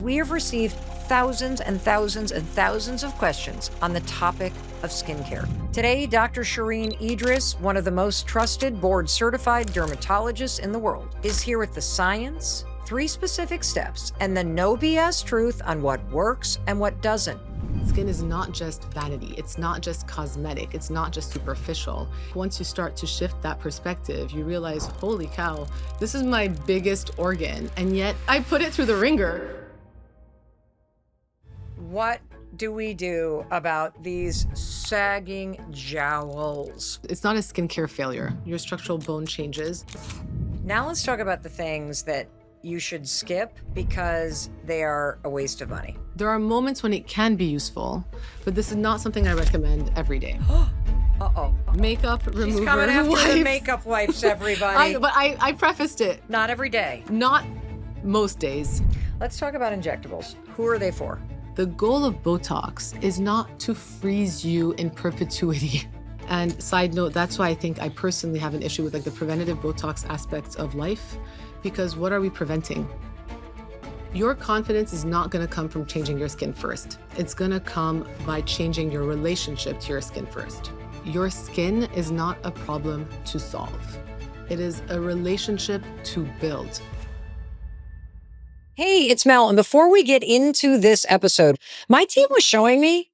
we have received thousands and thousands and thousands of questions on the topic of skincare. Today, Dr. Shereene Idriss, one of the most trusted board-certified dermatologists in the world, is here with the science, 3 specific steps, and the no BS truth on what works and what doesn't. Skin is not just vanity. It's not just cosmetic. It's not just superficial. Once you start to shift that perspective, you realize, holy cow, this is my biggest organ, and yet I put it through the ringer. What do we do about these sagging jowls? It's not a skincare failure. Your structural bone changes. Now let's talk about the things that you should skip because they are a waste of money. There are moments when it can be useful, but this is not something I recommend every day. Uh-oh. Makeup remover She's coming after wipes. the makeup wipes, everybody. I prefaced it. Not every day. Not most days. Let's talk about injectables. Who are they for? The goal of Botox is not to freeze you in perpetuity. And side note, that's why I think I personally have an issue with the preventative Botox aspects of life, because what are we preventing? Your confidence is not going to come from changing your skin first. It's going to come by changing your relationship to your skin first. Your skin is not a problem to solve. It is a relationship to build. Hey, it's Mel. And before we get into this episode, my team was showing me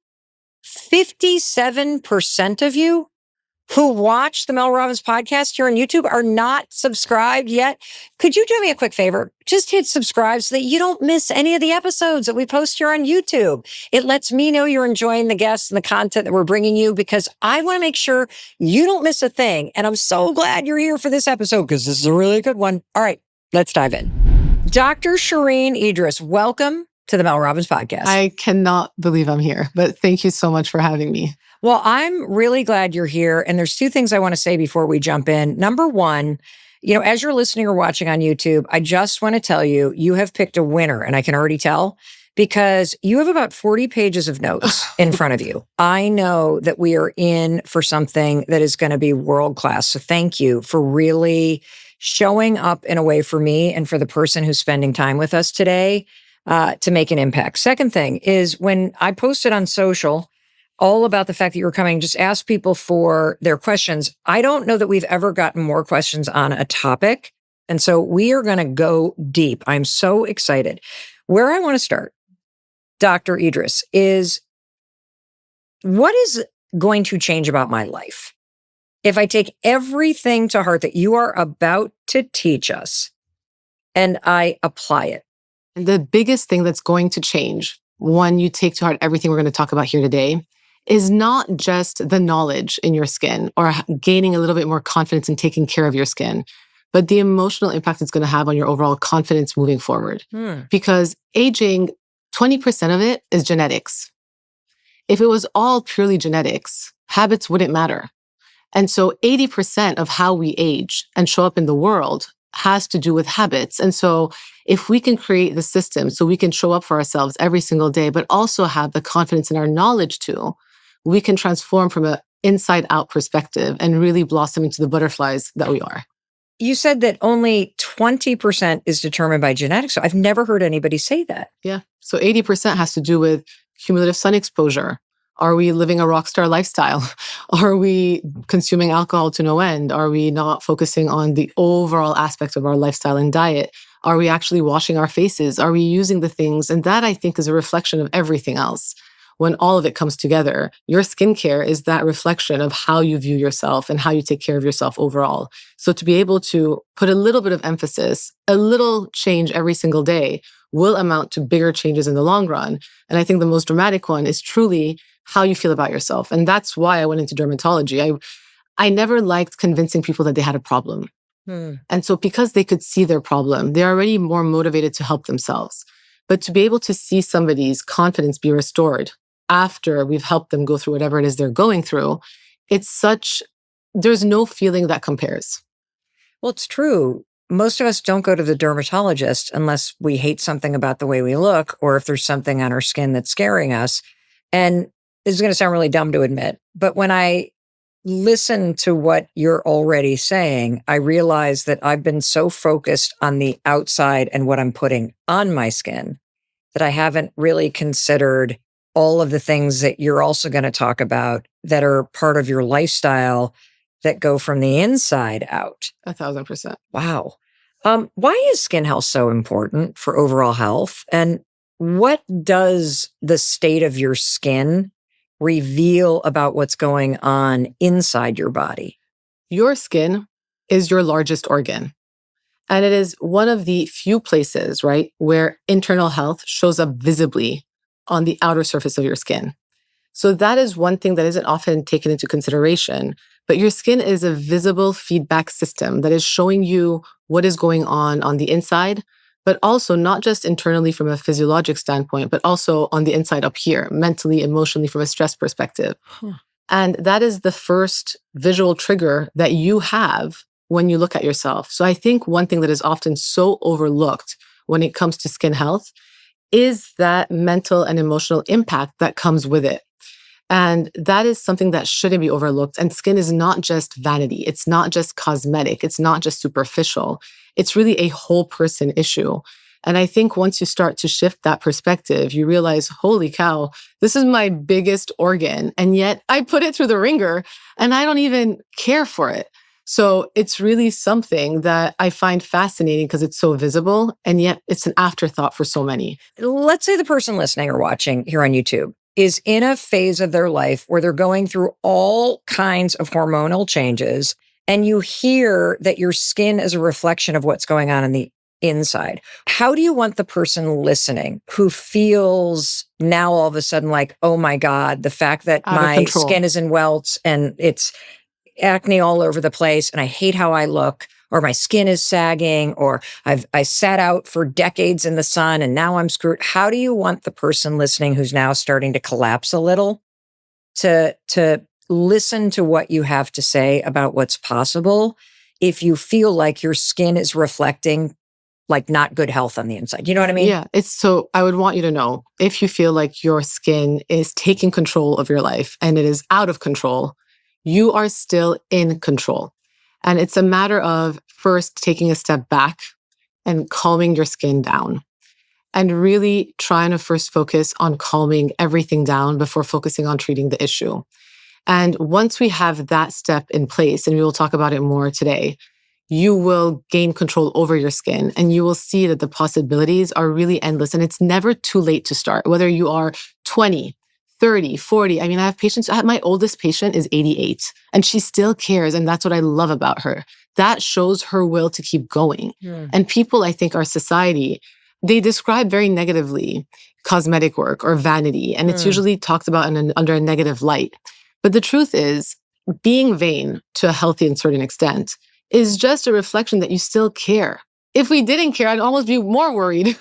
57% of you who watch the Mel Robbins podcast here on YouTube are not subscribed yet. Could you do me a quick favor? Just hit subscribe so that you don't miss any of the episodes that we post here on YouTube. It lets me know you're enjoying the guests and the content that we're bringing you because I want to make sure you don't miss a thing. And I'm so glad you're here for this episode because this is a really good one. All right, let's dive in. Dr. Shereene Idriss, welcome to the Mel Robbins Podcast. I cannot believe I'm here, but thank you so much for having me. Well, I'm really glad you're here. And there's 2 things I want to say before we jump in. Number one, as you're listening or watching on YouTube, I just want to tell you, you have picked a winner. And I can already tell because you have about 40 pages of notes in front of you. I know that we are in for something that is going to be world class. So thank you for really showing up in a way for me and for the person who's spending time with us today to make an impact. Second thing is when I posted on social all about the fact that you were coming, just ask people for their questions. I don't know that we've ever gotten more questions on a topic. And so we are going to go deep. I'm so excited. Where I want to start, Dr. Idriss, is what is going to change about my life if I take everything to heart that you are about to teach us and I apply it? And the biggest thing that's going to change when you take to heart everything we're going to talk about here today is not just the knowledge in your skin or gaining a little bit more confidence in taking care of your skin, but the emotional impact it's going to have on your overall confidence moving forward. Because aging, 20% of it is genetics. If it was all purely genetics, habits wouldn't matter. And so 80% of how we age and show up in the world has to do with habits. And so if we can create the system so we can show up for ourselves every single day, but also have the confidence in our knowledge too, we can transform from an inside out perspective and really blossom into the butterflies that we are. You said that only 20% is determined by genetics. So I've never heard anybody say that. Yeah. So 80% has to do with cumulative sun exposure. Are we living a rock star lifestyle? Are we consuming alcohol to no end? Are we not focusing on the overall aspect of our lifestyle and diet? Are we actually washing our faces? Are we using the things? And that I think is a reflection of everything else. When all of it comes together, your skincare is that reflection of how you view yourself and how you take care of yourself overall. So to be able to put a little bit of emphasis, a little change every single day will amount to bigger changes in the long run. And I think the most dramatic one is truly how you feel about yourself. And that's why I went into dermatology. I never liked convincing people that they had a problem. And so because they could see their problem, they're already more motivated to help themselves. But to be able to see somebody's confidence be restored after we've helped them go through whatever it is they're going through, there's no feeling that compares. Well, it's true. Most of us don't go to the dermatologist unless we hate something about the way we look or if there's something on our skin that's scaring us. And this is going to sound really dumb to admit, but when I listen to what you're already saying, I realize that I've been so focused on the outside and what I'm putting on my skin that I haven't really considered all of the things that you're also going to talk about that are part of your lifestyle that go from the inside out. 1,000%. Wow. Why is skin health so important for overall health? And what does the state of your skin reveal about what's going on inside your body? Your skin is your largest organ. And it is one of the few places, right, where internal health shows up visibly on the outer surface of your skin. So that is one thing that isn't often taken into consideration. But your skin is a visible feedback system that is showing you what is going on the inside, but also not just internally from a physiologic standpoint, but also on the inside up here, mentally, emotionally, from a stress perspective. And that is the first visual trigger that you have when you look at yourself. So I think one thing that is often so overlooked when it comes to skin health is that mental and emotional impact that comes with it. And that is something that shouldn't be overlooked. And skin is not just vanity. It's not just cosmetic. It's not just superficial. It's really a whole person issue. And I think once you start to shift that perspective, you realize, holy cow, this is my biggest organ. And yet I put it through the ringer and I don't even care for it. So it's really something that I find fascinating because it's so visible. And yet it's an afterthought for so many. Let's say the person listening or watching here on YouTube is in a phase of their life where they're going through all kinds of hormonal changes, and you hear that your skin is a reflection of what's going on in the inside. How do you want the person listening who feels now all of a sudden like, oh my God, the fact that Out of my control. skin is in welts and it's acne all over the place and I hate how I look, or my skin is sagging, or I sat out for decades in the sun and now I'm screwed. How do you want the person listening who's now starting to collapse a little to listen to what you have to say about what's possible if you feel like your skin is reflecting like not good health on the inside? You know what I mean? Yeah. I would want you to know, if you feel like your skin is taking control of your life and it is out of control, you are still in control. And it's a matter of first taking a step back and calming your skin down and really trying to first focus on calming everything down before focusing on treating the issue. And once we have that step in place, and we will talk about it more today, you will gain control over your skin and you will see that the possibilities are really endless. And it's never too late to start, whether you are 20, 30, 40. I mean, I have patients, my oldest patient is 88 and she still cares. And that's what I love about her. That shows her will to keep going. And people, I think, our society, they describe very negatively cosmetic work or vanity. And it's usually talked about under a negative light. But the truth is, being vain to a healthy and certain extent is just a reflection that you still care. If we didn't care, I'd almost be more worried.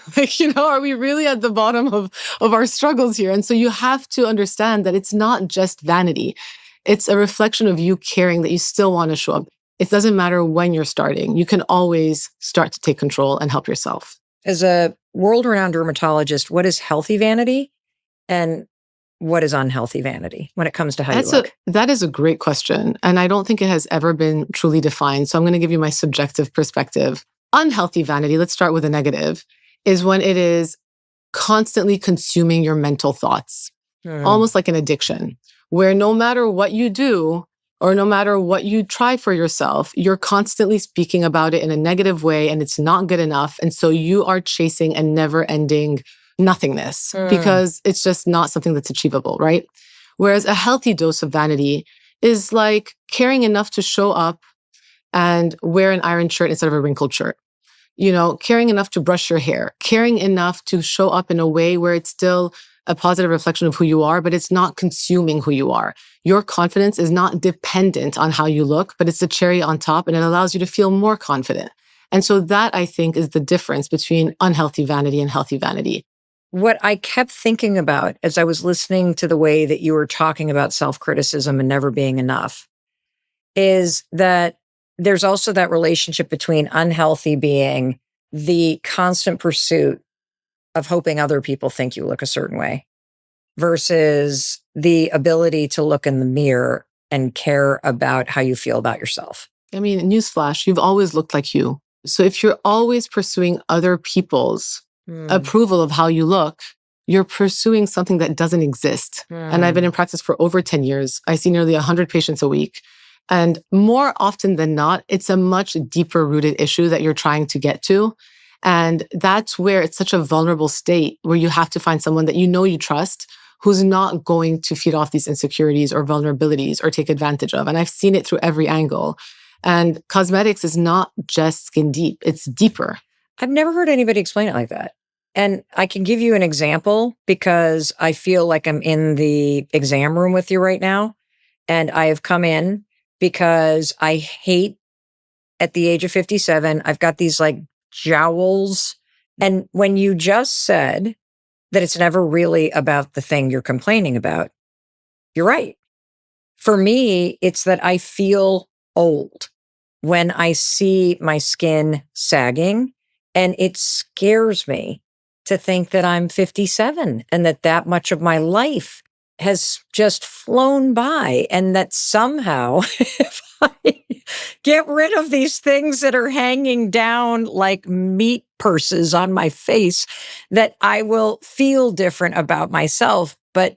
Are we really at the bottom of our struggles here? And so you have to understand that it's not just vanity. It's a reflection of you caring that you still want to show up. It doesn't matter when you're starting. You can always start to take control and help yourself. As a world-renowned dermatologist, what is healthy vanity and what is unhealthy vanity when it comes to how you look? That is a great question. And I don't think it has ever been truly defined. So I'm going to give you my subjective perspective. Unhealthy vanity, let's start with a negative, is when it is constantly consuming your mental thoughts, almost like an addiction, where no matter what you do or no matter what you try for yourself, you're constantly speaking about it in a negative way and it's not good enough. And so you are chasing a never-ending nothingness because it's just not something that's achievable, right? Whereas a healthy dose of vanity is like caring enough to show up and wear an iron shirt instead of a wrinkled shirt. Caring enough to brush your hair, caring enough to show up in a way where it's still a positive reflection of who you are, but it's not consuming who you are. Your confidence is not dependent on how you look, but it's the cherry on top and it allows you to feel more confident. And so that, I think, is the difference between unhealthy vanity and healthy vanity. What I kept thinking about as I was listening to the way that you were talking about self-criticism and never being enough is that there's also that relationship between unhealthy being the constant pursuit of hoping other people think you look a certain way versus the ability to look in the mirror and care about how you feel about yourself. I mean, newsflash, you've always looked like you. So if you're always pursuing other people's approval of how you look, you're pursuing something that doesn't exist. And I've been in practice for over 10 years. I see nearly 100 patients a week. And more often than not, it's a much deeper rooted issue that you're trying to get to. And that's where it's such a vulnerable state where you have to find someone that you trust, who's not going to feed off these insecurities or vulnerabilities or take advantage of. And I've seen it through every angle. And cosmetics is not just skin deep, it's deeper. I've never heard anybody explain it like that. And I can give you an example because I feel like I'm in the exam room with you right now. And I have come in because I hate at the age of 57, I've got these like jowls. And when you just said that it's never really about the thing you're complaining about, you're right. For me, it's that I feel old when I see my skin sagging, and it scares me to think that I'm 57 and that much of my life has just flown by, and that somehow if I get rid of these things that are hanging down like meat purses on my face, that I will feel different about myself. But,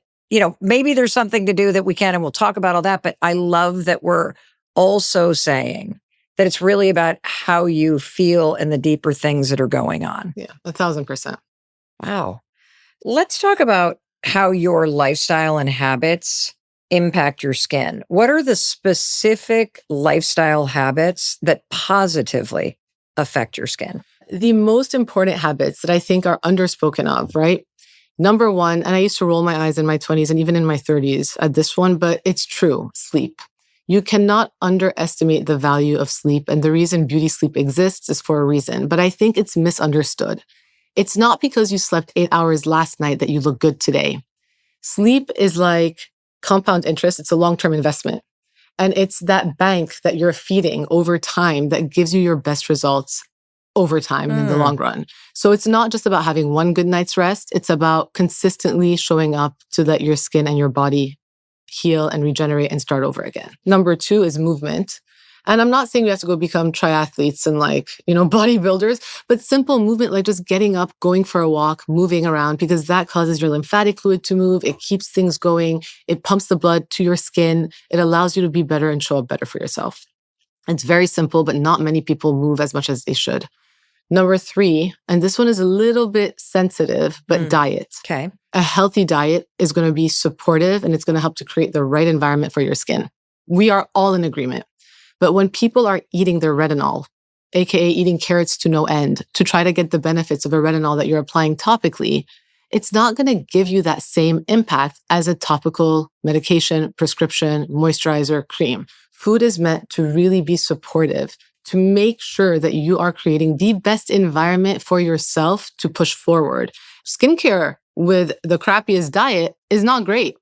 maybe there's something to do that we can, and we'll talk about all that. But I love that we're also saying that it's really about how you feel and the deeper things that are going on. Yeah, 1,000%. Wow. Let's talk about how your lifestyle and habits impact your skin. What are the specific lifestyle habits that positively affect your skin? The most important habits that I think are underspoken of, right? Number one, and I used to roll my eyes in my 20s and even in my 30s at this one, but it's true, sleep. You cannot underestimate the value of sleep. And the reason beauty sleep exists is for a reason, but I think it's misunderstood. It's not because you slept 8 hours last night that you look good today. Sleep is like compound interest. It's a long-term investment. And it's that bank that you're feeding over time that gives you your best results over time and in the long run. So it's not just about having one good night's rest. It's about consistently showing up to let your skin and your body heal and regenerate and start over again. Number two is movement. And I'm not saying you have to go become triathletes and bodybuilders, but simple movement, like just getting up, going for a walk, moving around, because that causes your lymphatic fluid to move. It keeps things going. It pumps the blood to your skin. It allows you to be better and show up better for yourself. It's very simple, but not many people move as much as they should. Number three, and this one is a little bit sensitive, but diet. Okay. A healthy diet is going to be supportive and it's going to help to create the right environment for your skin. We are all in agreement. But when people are eating their retinol, aka eating carrots to no end, to try to get the benefits of a retinol that you're applying topically, it's not going to give you that same impact as a topical medication, prescription, moisturizer, cream. Food is meant to really be supportive, to make sure that you are creating the best environment for yourself to push forward. Skincare with the crappiest diet is not great.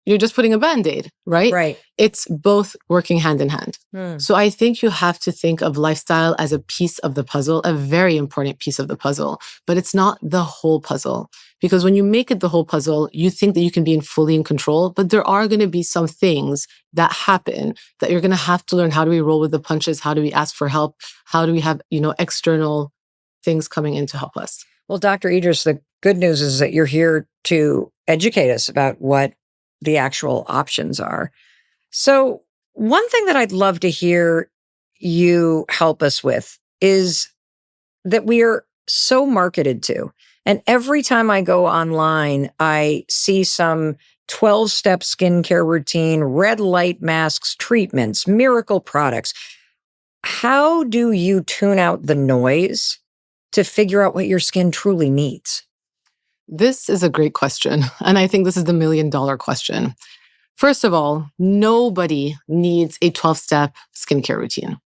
You're just putting a Band-Aid, right? Right. It's both working hand in hand. So I think you have to think of lifestyle as a piece of the puzzle, a very important piece of the puzzle, but it's not the whole puzzle. Because when you make it the whole puzzle, you think that you can be fully in control, but there are going to be some things that happen that you're going to have to learn. How do we roll with the punches? How do we ask for help? How do we have, external things coming in to help us? Well, Dr. Idriss, the good news is that you're here to educate us about what the actual options are. So one thing that I'd love to hear you help us with is that we are so marketed to. And every time I go online, I see some 12-step skincare routine, red light masks, treatments, miracle products. How do you tune out the noise to figure out what your skin truly needs? This is a great question. And I think this is the $1 million question. First of all, nobody needs a 12-step skincare routine.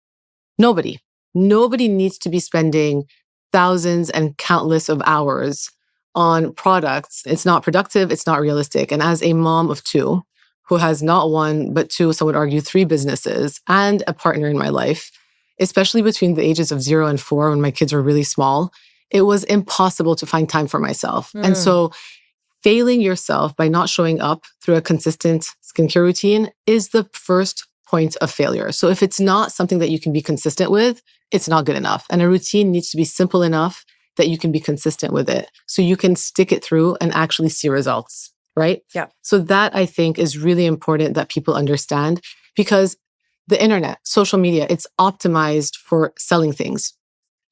Nobody. Nobody needs to be spending thousands and countless of hours on products. It's not productive. It's not realistic. And as a mom of two, who has not one, but two, some would argue 3 businesses, and a partner in my life, especially between the ages of 0 and 4, when my kids were really small, it was impossible to find time for myself. And so failing yourself by not showing up through a consistent skincare routine is the first point of failure. So if it's not something that you can be consistent with, it's not good enough. And a routine needs to be simple enough, that you can be consistent with it. So you can stick it through and actually see results, right? Yeah. So that I think is really important that people understand, because the internet, social media, it's optimized for selling things.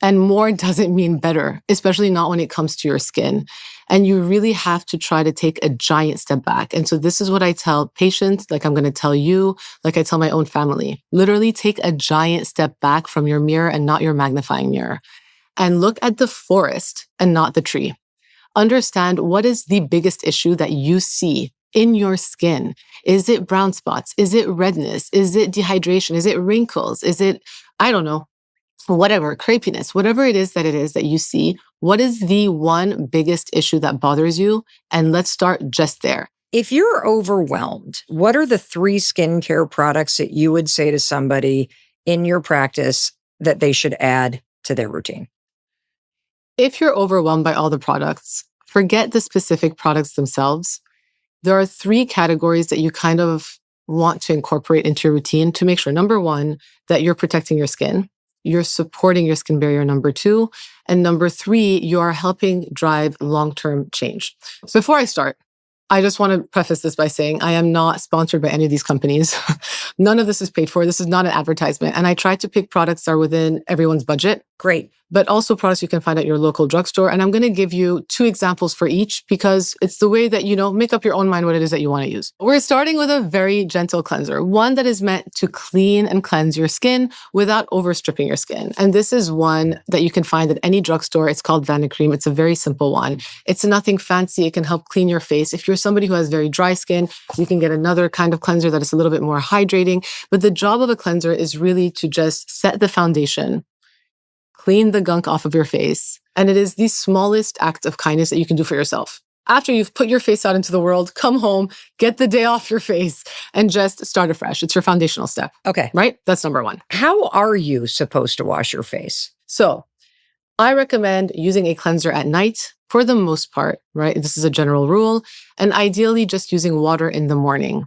And more doesn't mean better, especially not when it comes to your skin. And you really have to try to take a giant step back. And so this is what I tell patients, like I'm going to tell you, like I tell my own family. Literally take a giant step back from your mirror and not your magnifying mirror. And look at the forest and not the tree. Understand what is the biggest issue that you see in your skin. Is it brown spots? Is it redness? Is it dehydration? Is it wrinkles? Is it, I don't know, whatever, crepiness, whatever it is that you see, what is the one biggest issue that bothers you? And let's start just there. If you're overwhelmed, what are the 3 skincare products that you would say to somebody in your practice that they should add to their routine? If you're overwhelmed by all the products, forget the specific products themselves. There are 3 categories that you kind of want to incorporate into your routine to make sure, number 1, that you're protecting your skin. You're supporting your skin barrier, number 2. And number 3, you are helping drive long-term change. So before I start, I just want to preface this by saying I am not sponsored by any of these companies. None of this is paid for. This is not an advertisement. And I try to pick products that are within everyone's budget. Great. But also products you can find at your local drugstore. And I'm going to give you 2 examples for each because it's the way that, make up your own mind what it is that you want to use. We're starting with a very gentle cleanser, one that is meant to clean and cleanse your skin without overstripping your skin. And this is one that you can find at any drugstore. It's called Vanicream. It's a very simple one. It's nothing fancy. It can help clean your face. If you're somebody who has very dry skin, you can get another kind of cleanser that is a little bit more hydrating. But the job of a cleanser is really to just set the foundation, clean the gunk off of your face. And it is the smallest act of kindness that you can do for yourself. After you've put your face out into the world, come home, get the day off your face, and just start afresh. It's your foundational step. Okay. Right? That's number 1. How are you supposed to wash your face? So I recommend using a cleanser at night for the most part, right? This is a general rule. And ideally just using water in the morning.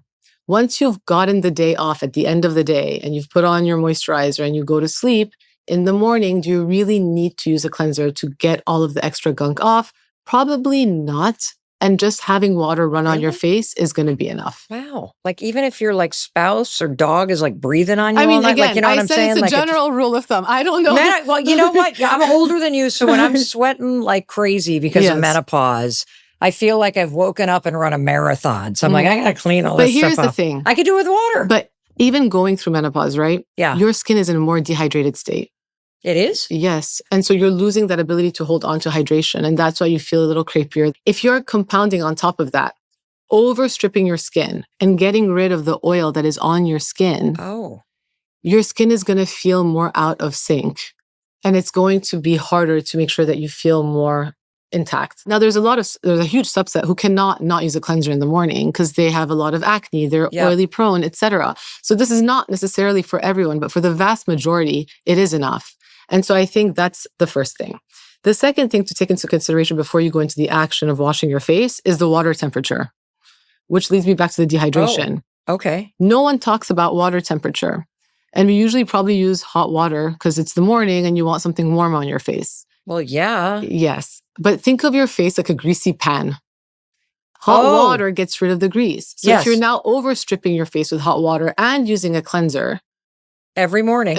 Once you've gotten the day off at the end of the day and you've put on your moisturizer and you go to sleep, in the morning, do you really need to use a cleanser to get all of the extra gunk off? Probably not. And just having water run on your face is going to be enough. Wow. Like even if your spouse or dog is breathing on you I mean, all night, again, you know what I I'm said saying? it's a general rule of thumb. I don't know. Well, you know what? I'm older than you. So when I'm sweating like crazy because of menopause, I feel like I've woken up and run a marathon. So I'm like, I got to clean all this stuff up. But here's the thing. I could do it with water. But even going through menopause, right? Yeah. Your skin is in a more dehydrated state. It is? Yes. And so you're losing that ability to hold on to hydration. And that's why you feel a little crepier. If you're compounding on top of that, overstripping your skin and getting rid of the oil that is on your skin, your skin is going to feel more out of sync. And it's going to be harder to make sure that you feel more intact. Now, there's a huge subset who cannot not use a cleanser in the morning because they have a lot of acne, they're oily prone, etc. So this is not necessarily for everyone, but for the vast majority, it is enough. And so I think that's the first thing. The second thing to take into consideration before you go into the action of washing your face is the water temperature, which leads me back to the dehydration. Okay. No one talks about water temperature. And we usually probably use hot water because it's the morning and you want something warm on your face. Well, yeah. Yes. But think of your face like a greasy pan. Hot water gets rid of the grease. So if you're now overstripping your face with hot water and using a cleanser, every morning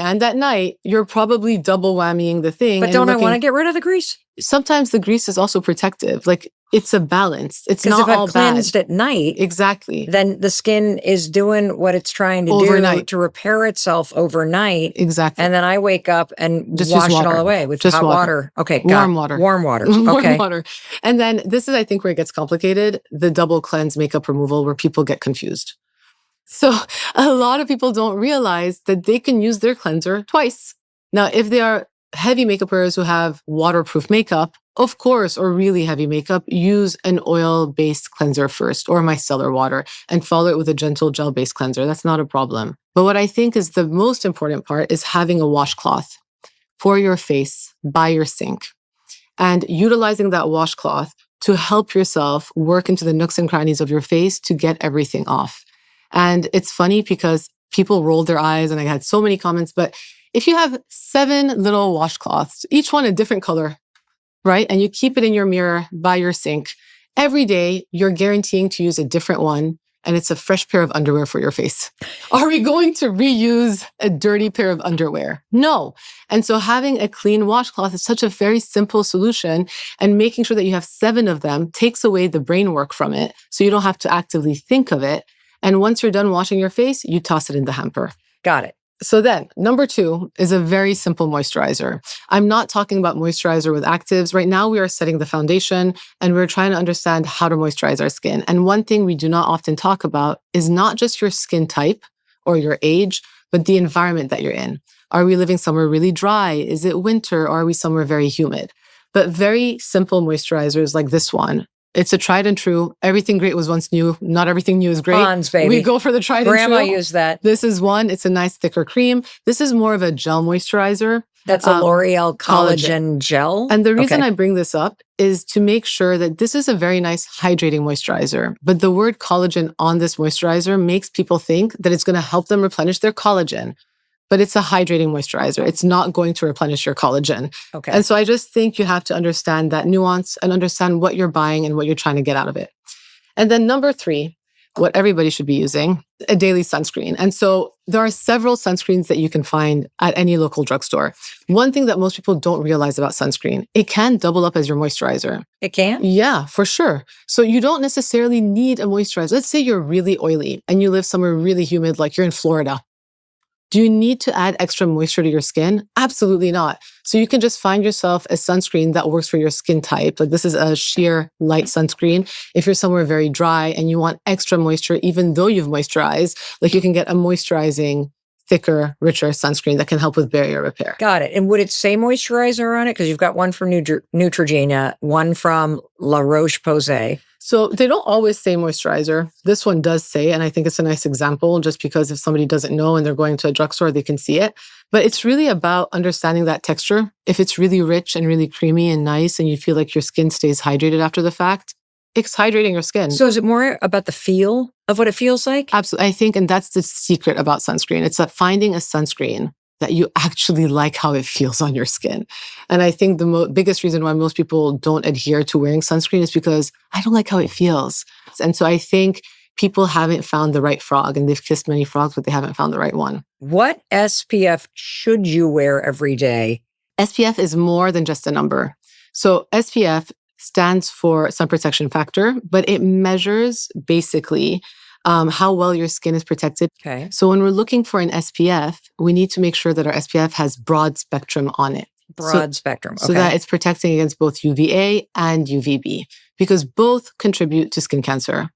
and at night, you're probably double whammying the thing. But don't I want to get rid of the grease? Sometimes the grease is also protective. Like it's a balance. It's not if all I've cleansed at night, exactly, then the skin is doing what it's trying to do to repair itself overnight. Exactly. And then I wake up and just wash it all away with just hot water. Okay. Warm water. Warm water. Okay. Warm water. And then this is, I think, where it gets complicated. The double cleanse makeup removal where people get confused. So a lot of people don't realize that they can use their cleanser twice. Now, if they are heavy makeup wearers who have waterproof makeup, of course, or really heavy makeup, use an oil-based cleanser first or micellar water and follow it with a gentle gel-based cleanser. That's not a problem. But what I think is the most important part is having a washcloth for your face by your sink and utilizing that washcloth to help yourself work into the nooks and crannies of your face to get everything off. And it's funny because people rolled their eyes and I had so many comments, but If you have 7 little washcloths, each one a different color, right? And you keep it in your mirror by your sink, every day you're guaranteeing to use a different one, and it's a fresh pair of underwear for your face. Are we going to reuse a dirty pair of underwear? No. And so having a clean washcloth is such a very simple solution, and making sure that you have 7 of them takes away the brain work from it, so you don't have to actively think of it. And once you're done washing your face, you toss it in the hamper. Got it. So then, number 2 is a very simple moisturizer. I'm not talking about moisturizer with actives. Right now, we are setting the foundation and we're trying to understand how to moisturize our skin. And one thing we do not often talk about is not just your skin type or your age, but the environment that you're in. Are we living somewhere really dry? Is it winter? Or are we somewhere very humid? But very simple moisturizers like this one. It's a tried and true. Everything great was once new. Not everything new is great. Pond's, baby. We go for the tried and true. Grandma used that. This is one. It's a nice thicker cream. This is more of a gel moisturizer. That's a L'Oreal collagen gel. And the reason I bring this up is to make sure that this is a very nice hydrating moisturizer. But the word collagen on this moisturizer makes people think that it's going to help them replenish their collagen. But it's a hydrating moisturizer. It's not going to replenish your collagen. Okay. And so I just think you have to understand that nuance and understand what you're buying and what you're trying to get out of it. And then number 3, what everybody should be using, a daily sunscreen. And so there are several sunscreens that you can find at any local drugstore. One thing that most people don't realize about sunscreen, it can double up as your moisturizer. It can? Yeah, for sure. So you don't necessarily need a moisturizer. Let's say you're really oily and you live somewhere really humid, like you're in Florida. Do you need to add extra moisture to your skin? Absolutely not. So you can just find yourself a sunscreen that works for your skin type. Like this is a sheer light sunscreen. If you're somewhere very dry and you want extra moisture, even though you've moisturized, like you can get a moisturizing, thicker, richer sunscreen that can help with barrier repair. Got it. And would it say moisturizer on it? Because you've got one from Neutrogena, one from La Roche-Posay. So they don't always say moisturizer. This one does say, and I think it's a nice example just because if somebody doesn't know and they're going to a drugstore, they can see it. But it's really about understanding that texture. If it's really rich and really creamy and nice and you feel like your skin stays hydrated after the fact, it's hydrating your skin. So is it more about the feel of what it feels like? Absolutely. I think, and that's the secret about sunscreen. It's that finding a sunscreen that you actually like how it feels on your skin. And I think the biggest reason why most people don't adhere to wearing sunscreen is because I don't like how it feels. And so I think people haven't found the right frog, and they've kissed many frogs, but they haven't found the right one. What SPF should you wear every day? SPF is more than just a number. So SPF stands for sun protection factor, but it measures basically how well your skin is protected. Okay. So when we're looking for an SPF, we need to make sure that our SPF has broad spectrum on it. Broad spectrum. Okay. So that it's protecting against both UVA and UVB, because both contribute to skin cancer.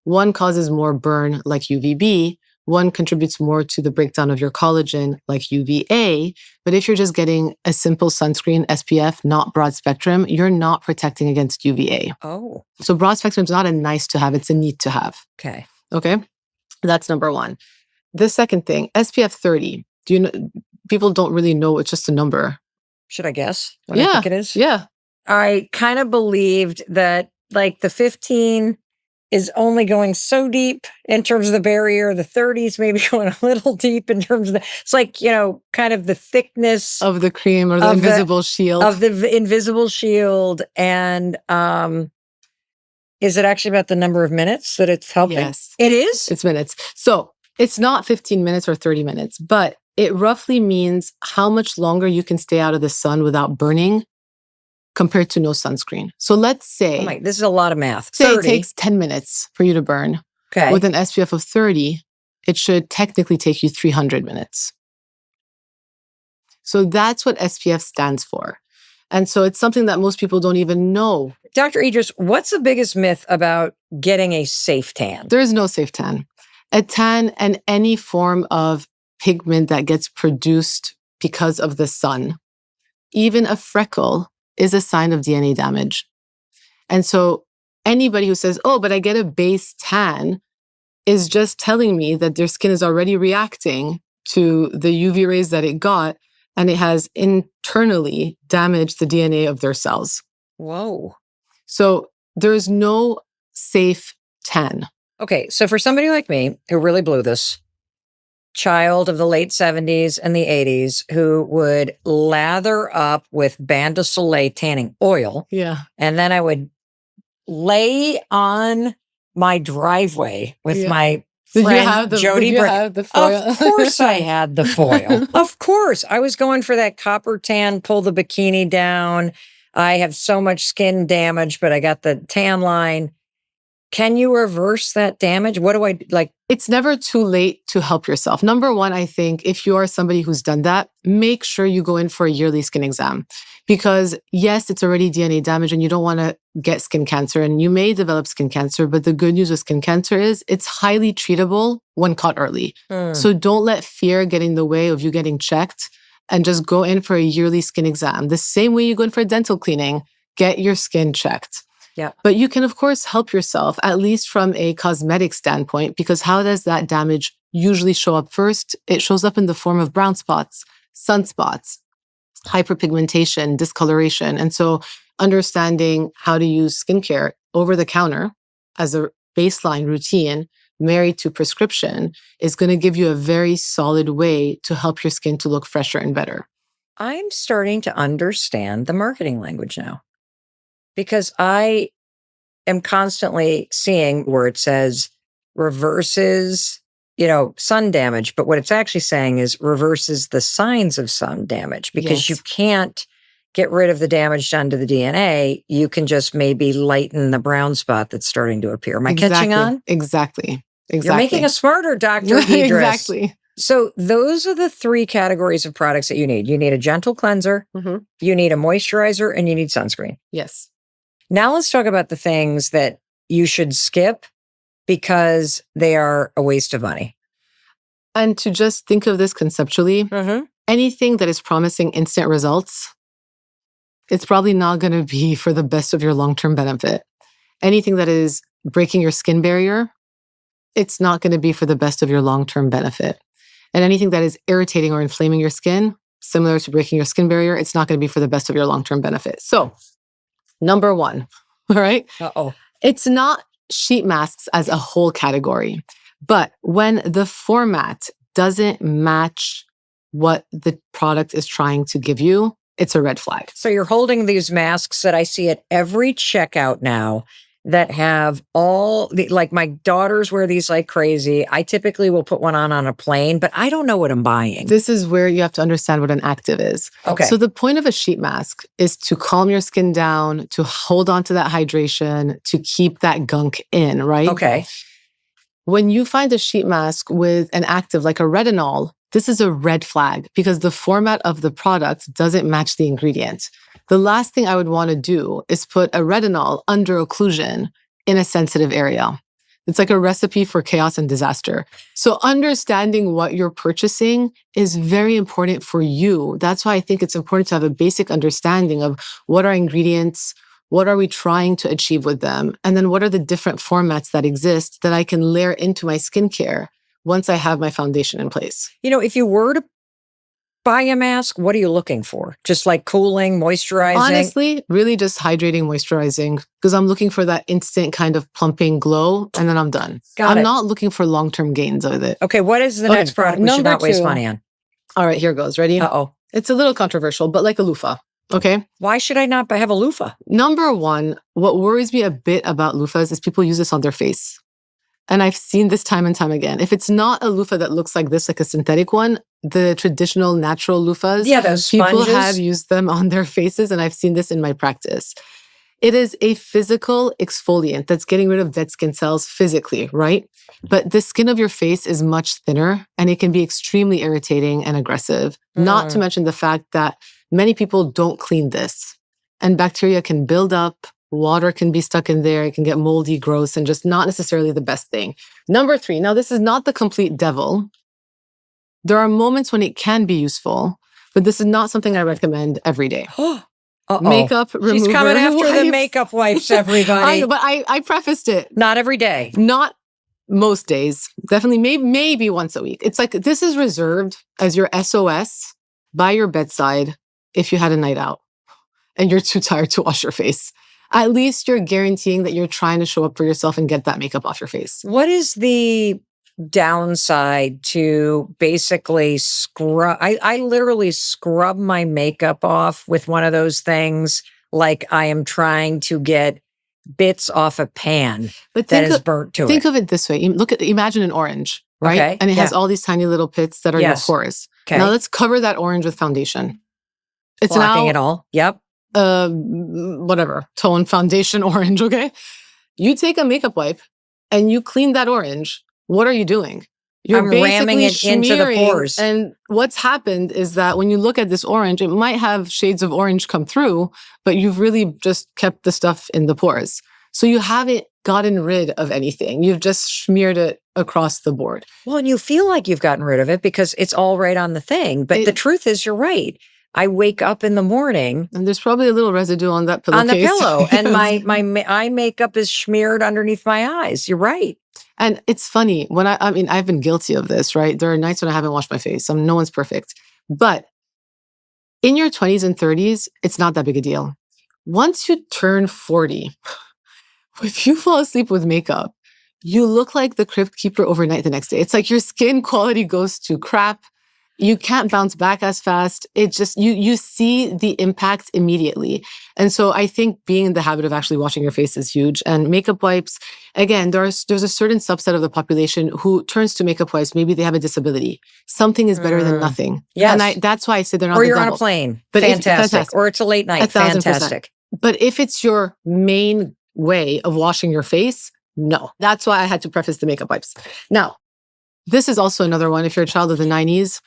One causes more burn like UVB. One contributes more to the breakdown of your collagen like UVA. But if you're just getting a simple sunscreen, SPF, not broad spectrum, you're not protecting against UVA. Oh. So broad spectrum is not a nice to have, it's a need to have. Okay. Okay. That's number 1. The second thing, SPF 30. Do you know, people don't really know it's just a number. Should I guess what I think it is? Yeah. I kind of believed that like the 15 is only going so deep in terms of the barrier. The 30s maybe going a little deep in terms of it's like, you know, kind of the thickness of the cream or the invisible shield. Of the invisible shield. And is it actually about the number of minutes that it's helping? Yes. It is? It's minutes. So it's not 15 minutes or 30 minutes, but it roughly means how much longer you can stay out of the sun without burning compared to no sunscreen. So let's say... this is a lot of math. Say it takes 10 minutes for you to burn. Okay. With an SPF of 30, it should technically take you 300 minutes. So that's what SPF stands for. And so it's something that most people don't even know. Dr. Idriss, what's the biggest myth about getting a safe tan? There is no safe tan. A tan and any form of pigment that gets produced because of the sun, even a freckle, is a sign of DNA damage. And so anybody who says, oh, but I get a base tan, is just telling me that their skin is already reacting to the UV rays that it got, and it has internally damaged the DNA of their cells. Whoa. So there is no safe tan. Okay, so for somebody like me who really blew this, child of the late 70s and the 80s who would lather up with Bain de Soleil tanning oil. Yeah. And then I would lay on my driveway with my friend Jody Brick. Have the foil? Of course I had the foil. Of course. I was going for that copper tan, pull the bikini down. I have so much skin damage, but I got the tan line. Can you reverse that damage? What do I like? It's never too late to help yourself. Number one, I think if you are somebody who's done that, make sure you go in for a yearly skin exam. Because yes, it's already DNA damage and you don't want to get skin cancer and you may develop skin cancer. But the good news with skin cancer is it's highly treatable when caught early. So don't let fear get in the way of you getting checked and just go in for a yearly skin exam. The same way you go in for a dental cleaning, get your skin checked. Yeah. But you can, of course, help yourself, at least from a cosmetic standpoint, because how does that damage usually show up first? It shows up in the form of brown spots, sunspots, hyperpigmentation, discoloration. And so understanding how to use skincare over the counter as a baseline routine married to prescription is going to give you a very solid way to help your skin to look fresher and better. I'm starting to understand the marketing language now. Because I am constantly seeing where it says reverses, sun damage. But what it's actually saying is reverses the signs of sun damage because you can't get rid of the damage done to the DNA. You can just maybe lighten the brown spot that's starting to appear. Am I catching on? Exactly. You're making us smarter, Dr. Idriss. Exactly. So those are the three categories of products that you need. You need a gentle cleanser, you need a moisturizer, and you need sunscreen. Yes. Now let's talk about the things that you should skip because they are a waste of money. And to just think of this conceptually, anything that is promising instant results, it's probably not going to be for the best of your long-term benefit. Anything that is breaking your skin barrier, it's not going to be for the best of your long-term benefit. And anything that is irritating or inflaming your skin, similar to breaking your skin barrier, it's not going to be for the best of your long-term benefit. So, number one, all right? It's not sheet masks as a whole category, but when the format doesn't match what the product is trying to give you, it's a red flag. So you're holding these masks that I see at every checkout now that have all the, like my daughters wear these like crazy. I typically will put one on a plane, but I don't know what I'm buying. This is where you have to understand what an active is. Okay. So the point of a sheet mask is to calm your skin down, to hold on to that hydration, to keep that gunk in, right? Okay. When you find a sheet mask with an active like a retinol, this is a red flag because the format of the product doesn't match the ingredient. The last thing I would want to do is put a retinol under occlusion in a sensitive area. It's like a recipe for chaos and disaster. So understanding what you're purchasing is very important for you. That's why I think it's important to have a basic understanding of what are ingredients, what are we trying to achieve with them, and then what are the different formats that exist that I can layer into my skincare once I have my foundation in place. If you were to buy a mask, what are you looking for? Just like cooling, moisturizing? Honestly, really just hydrating, moisturizing, because I'm looking for that instant kind of plumping glow, and then I'm done. I'm not looking for long-term gains with it. Okay, what is the next product we should not waste money on? All right, here goes. Ready? It's a little controversial, but like a loofah. Okay. Why should I not have a loofah? Number one, what worries me a bit about loofahs is people use this on their face. And I've seen this time and time again. If it's not a loofah that looks like this, like a synthetic one, the traditional natural loofahs, those sponges. People have used them on their faces, and I've seen this in my practice. It is a physical exfoliant that's getting rid of dead skin cells physically, right? But the skin of your face is much thinner, and it can be extremely irritating and aggressive. Not to mention the fact that many people don't clean this, and bacteria can build up. Water can be stuck in there. It can get moldy, gross, and just not necessarily the best thing. Number three, now this is not the complete devil. There are moments when it can be useful, but this is not something I recommend every day. Makeup remover. She's coming after the makeup wipes, everybody. But I prefaced it. Not every day. Not most days. Definitely maybe once a week. It's like this is reserved as your SOS by your bedside if you had a night out and you're too tired to wash your face. At least you're guaranteeing that you're trying to show up for yourself and get that makeup off your face. What is the downside to basically scrub. I literally scrub my makeup off with one of those things like I am trying to get bits off a pan But that is burnt to think it. of it this way. Imagine an orange, right? Okay, And it has yeah. all these tiny little pits that are your Yes. pores. Okay. Now let's cover that orange with foundation. It's Blocking now it all. Yep. whatever, tone foundation orange, okay? You take a makeup wipe and you clean that orange. What are you doing? You're I'm ramming basically it into the smearing, pores. and what's happened is that when you look at this orange, it might have shades of orange come through, but you've really just kept the stuff in the pores. So you haven't gotten rid of anything. You've just smeared it across the board. Well, and you feel like you've gotten rid of it because it's all right on the thing. But the truth is, you're right. I wake up in the morning and there's probably a little residue on that pillowcase. On the pillow. And Yes. my eye makeup is smeared underneath my eyes. You're right. And it's funny when I mean, I've been guilty of this, right? There are nights when I haven't washed my face. No one's perfect. But in your 20s and 30s, it's not that big a deal. Once you turn 40, if you fall asleep with makeup, you look like the crypt keeper overnight the next day. It's like your skin quality goes to crap. You can't bounce back as fast. It just, you see the impact immediately. And so I think being in the habit of actually washing your face is huge. And makeup wipes, again, there's a certain subset of the population who turns to makeup wipes. Maybe they have a disability. Something is better than nothing. Yes. And that's why I say they're not Or the you're on devil. a plane. But fantastic. Or it's a late night. 1,000%. Fantastic. But if it's your main way of washing your face, no. That's why I had to preface the makeup wipes. Now, this is also another one. If you're a child of the 90s,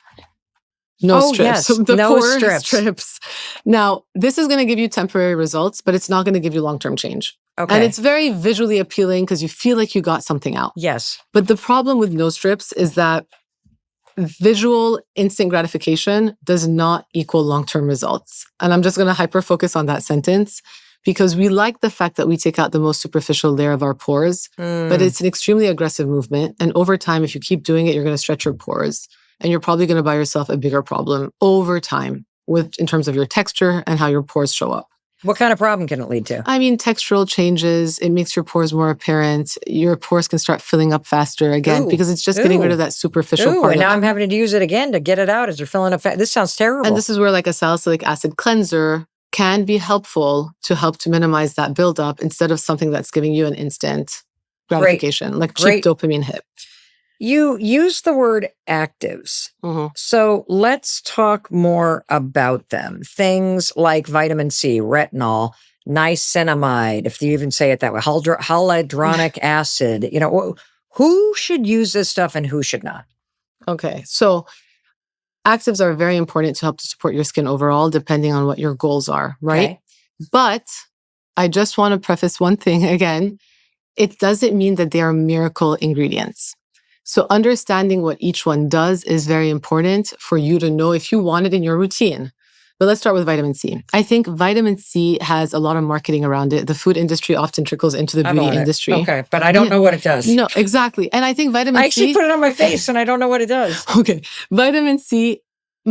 no strips. Yes. The No pore strips. Now, this is going to give you temporary results, but it's not going to give you long-term change. Okay. And it's very visually appealing because you feel like you got something out. Yes. But the problem with no strips is that visual instant gratification does not equal long-term results. And I'm just going to hyper-focus on that sentence because we like the fact that we take out the most superficial layer of our pores, but it's an extremely aggressive movement. And over time, if you keep doing it, you're going to stretch your pores. And you're probably going to buy yourself a bigger problem over time in terms of your texture and how your pores show up. What kind of problem can it lead to? I mean, textural changes. It makes your pores more apparent. Your pores can start filling up faster again because it's just getting rid of that superficial part. And now I'm having to use it again to get it out as they're filling up. This sounds terrible. And this is where like a salicylic acid cleanser can be helpful to help to minimize that buildup instead of something that's giving you an instant gratification, like cheap dopamine hit. You use the word actives. Mm-hmm. So let's talk more about them. Things like vitamin C, retinol, niacinamide, if you even say it that way, hyaluronic acid. You know, who should use this stuff and who should not? Okay. So actives are very important to help to support your skin overall, depending on what your goals are, right? Okay. But I just want to preface one thing again. It doesn't mean that they are miracle ingredients. So understanding what each one does is very important for you to know if you want it in your routine. But let's start with vitamin C. I think vitamin C has a lot of marketing around it. The food industry often trickles into the beauty industry. Okay, but I don't know what it does. No, exactly. And I think vitamin C... I actually put it on my face and I don't know what it does. Okay. Vitamin C, a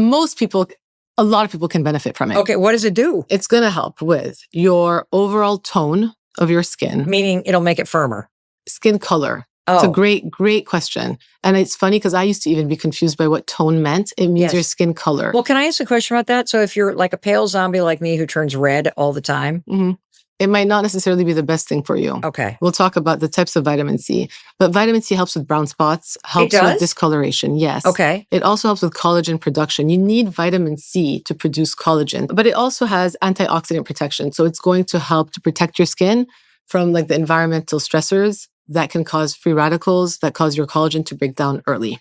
lot of people can benefit from it. Okay, what does it do? It's going to help with your overall tone of your skin. Meaning it'll make it firmer. Skin color. Oh. It's a great question. And it's funny because I used to even be confused by what tone meant. It means your skin color. Well, can I ask a question about that? So if you're like a pale zombie like me who turns red all the time. Mm-hmm. It might not necessarily be the best thing for you. Okay. We'll talk about the types of vitamin C. But vitamin C helps with brown spots, helps with discoloration. Yes. Okay. It also helps with collagen production. You need vitamin C to produce collagen. But it also has antioxidant protection. So it's going to help to protect your skin from like the environmental stressors that can cause free radicals that cause your collagen to break down early.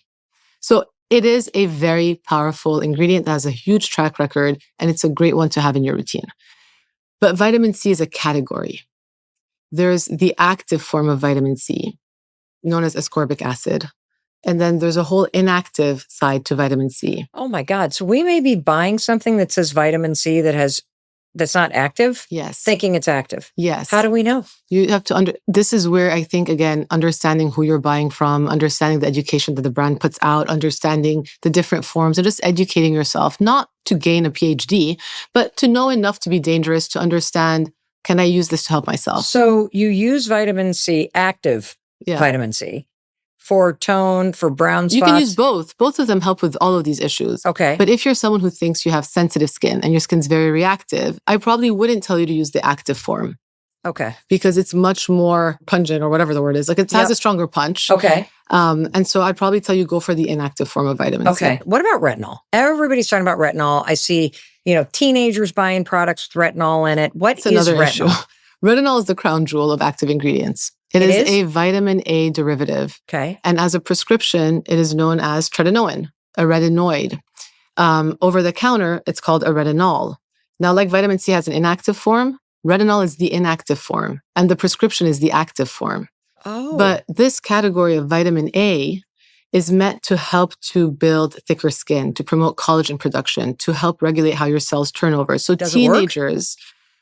So it is a very powerful ingredient that has a huge track record, and it's a great one to have in your routine. But vitamin C is a category. There's the active form of vitamin C, known as ascorbic acid. And then there's a whole inactive side to vitamin C. Oh my God. So we may be buying something that says vitamin C that's not active? Yes. Thinking it's active. Yes. How do we know? You have to this is where I think, again, understanding who you're buying from, understanding the education that the brand puts out, understanding the different forms, and just educating yourself, not to gain a PhD, but to know enough to be dangerous, to understand, can I use this to help myself? So you use vitamin C, active vitamin C, for tone, for brown spots? You can use both. Both of them help with all of these issues. Okay. But if you're someone who thinks you have sensitive skin and your skin's very reactive, I probably wouldn't tell you to use the active form. Okay. Because it's much more pungent or whatever the word is. Like it has a stronger punch. Okay. And so I'd probably tell you go for the inactive form of vitamin C. Okay. What about retinol? Everybody's talking about retinol. I see, teenagers buying products with retinol in it. What is another retinol? Issue. Retinol is the crown jewel of active ingredients. It is a vitamin A derivative. Okay. And as a prescription, it is known as tretinoin, a retinoid. Over the counter, it's called a retinol. Now, like vitamin C has an inactive form, retinol is the inactive form, and the prescription is the active form. Oh. But this category of vitamin A is meant to help to build thicker skin, to promote collagen production, to help regulate how your cells turn over. So teenagers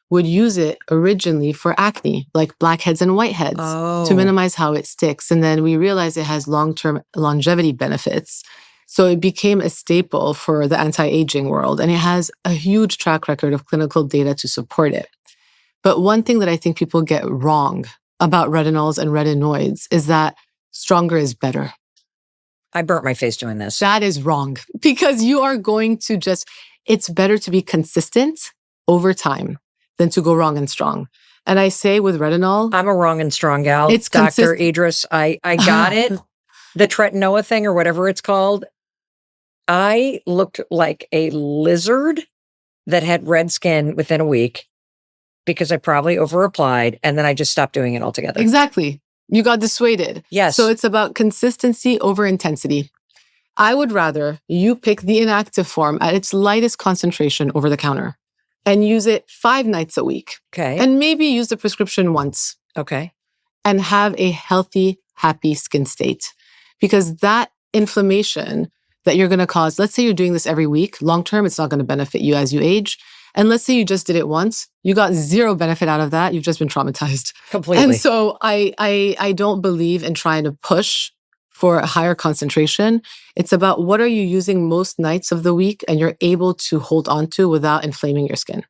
would use it originally for acne, like blackheads and whiteheads, to minimize how it sticks. And then we realized it has long-term longevity benefits. So it became a staple for the anti-aging world, and it has a huge track record of clinical data to support it. But one thing that I think people get wrong about retinols and retinoids is that stronger is better. I burnt my face doing this. That is wrong, because you are going to it's better to be consistent over time than to go wrong and strong. And I say with retinol, I'm a wrong and strong gal. It's Dr. Idriss. I got it. The tretinoa thing or whatever it's called. I looked like a lizard that had red skin within a week because I probably over-applied, and then I just stopped doing it altogether. Exactly. You got dissuaded. Yes. So it's about consistency over intensity. I would rather you pick the inactive form at its lightest concentration over the counter and use it 5 nights a week. Okay. And maybe use the prescription once. Okay. And have a healthy, happy skin state. Because that inflammation that you're going to cause, let's say you're doing this every week, long-term, it's not going to benefit you as you age. And let's say you just did it once, you got 0 benefit out of that. You've just been traumatized. Completely. And so I don't believe in trying to push for a higher concentration. It's about what are you using most nights of the week and you're able to hold on to without inflaming your skin.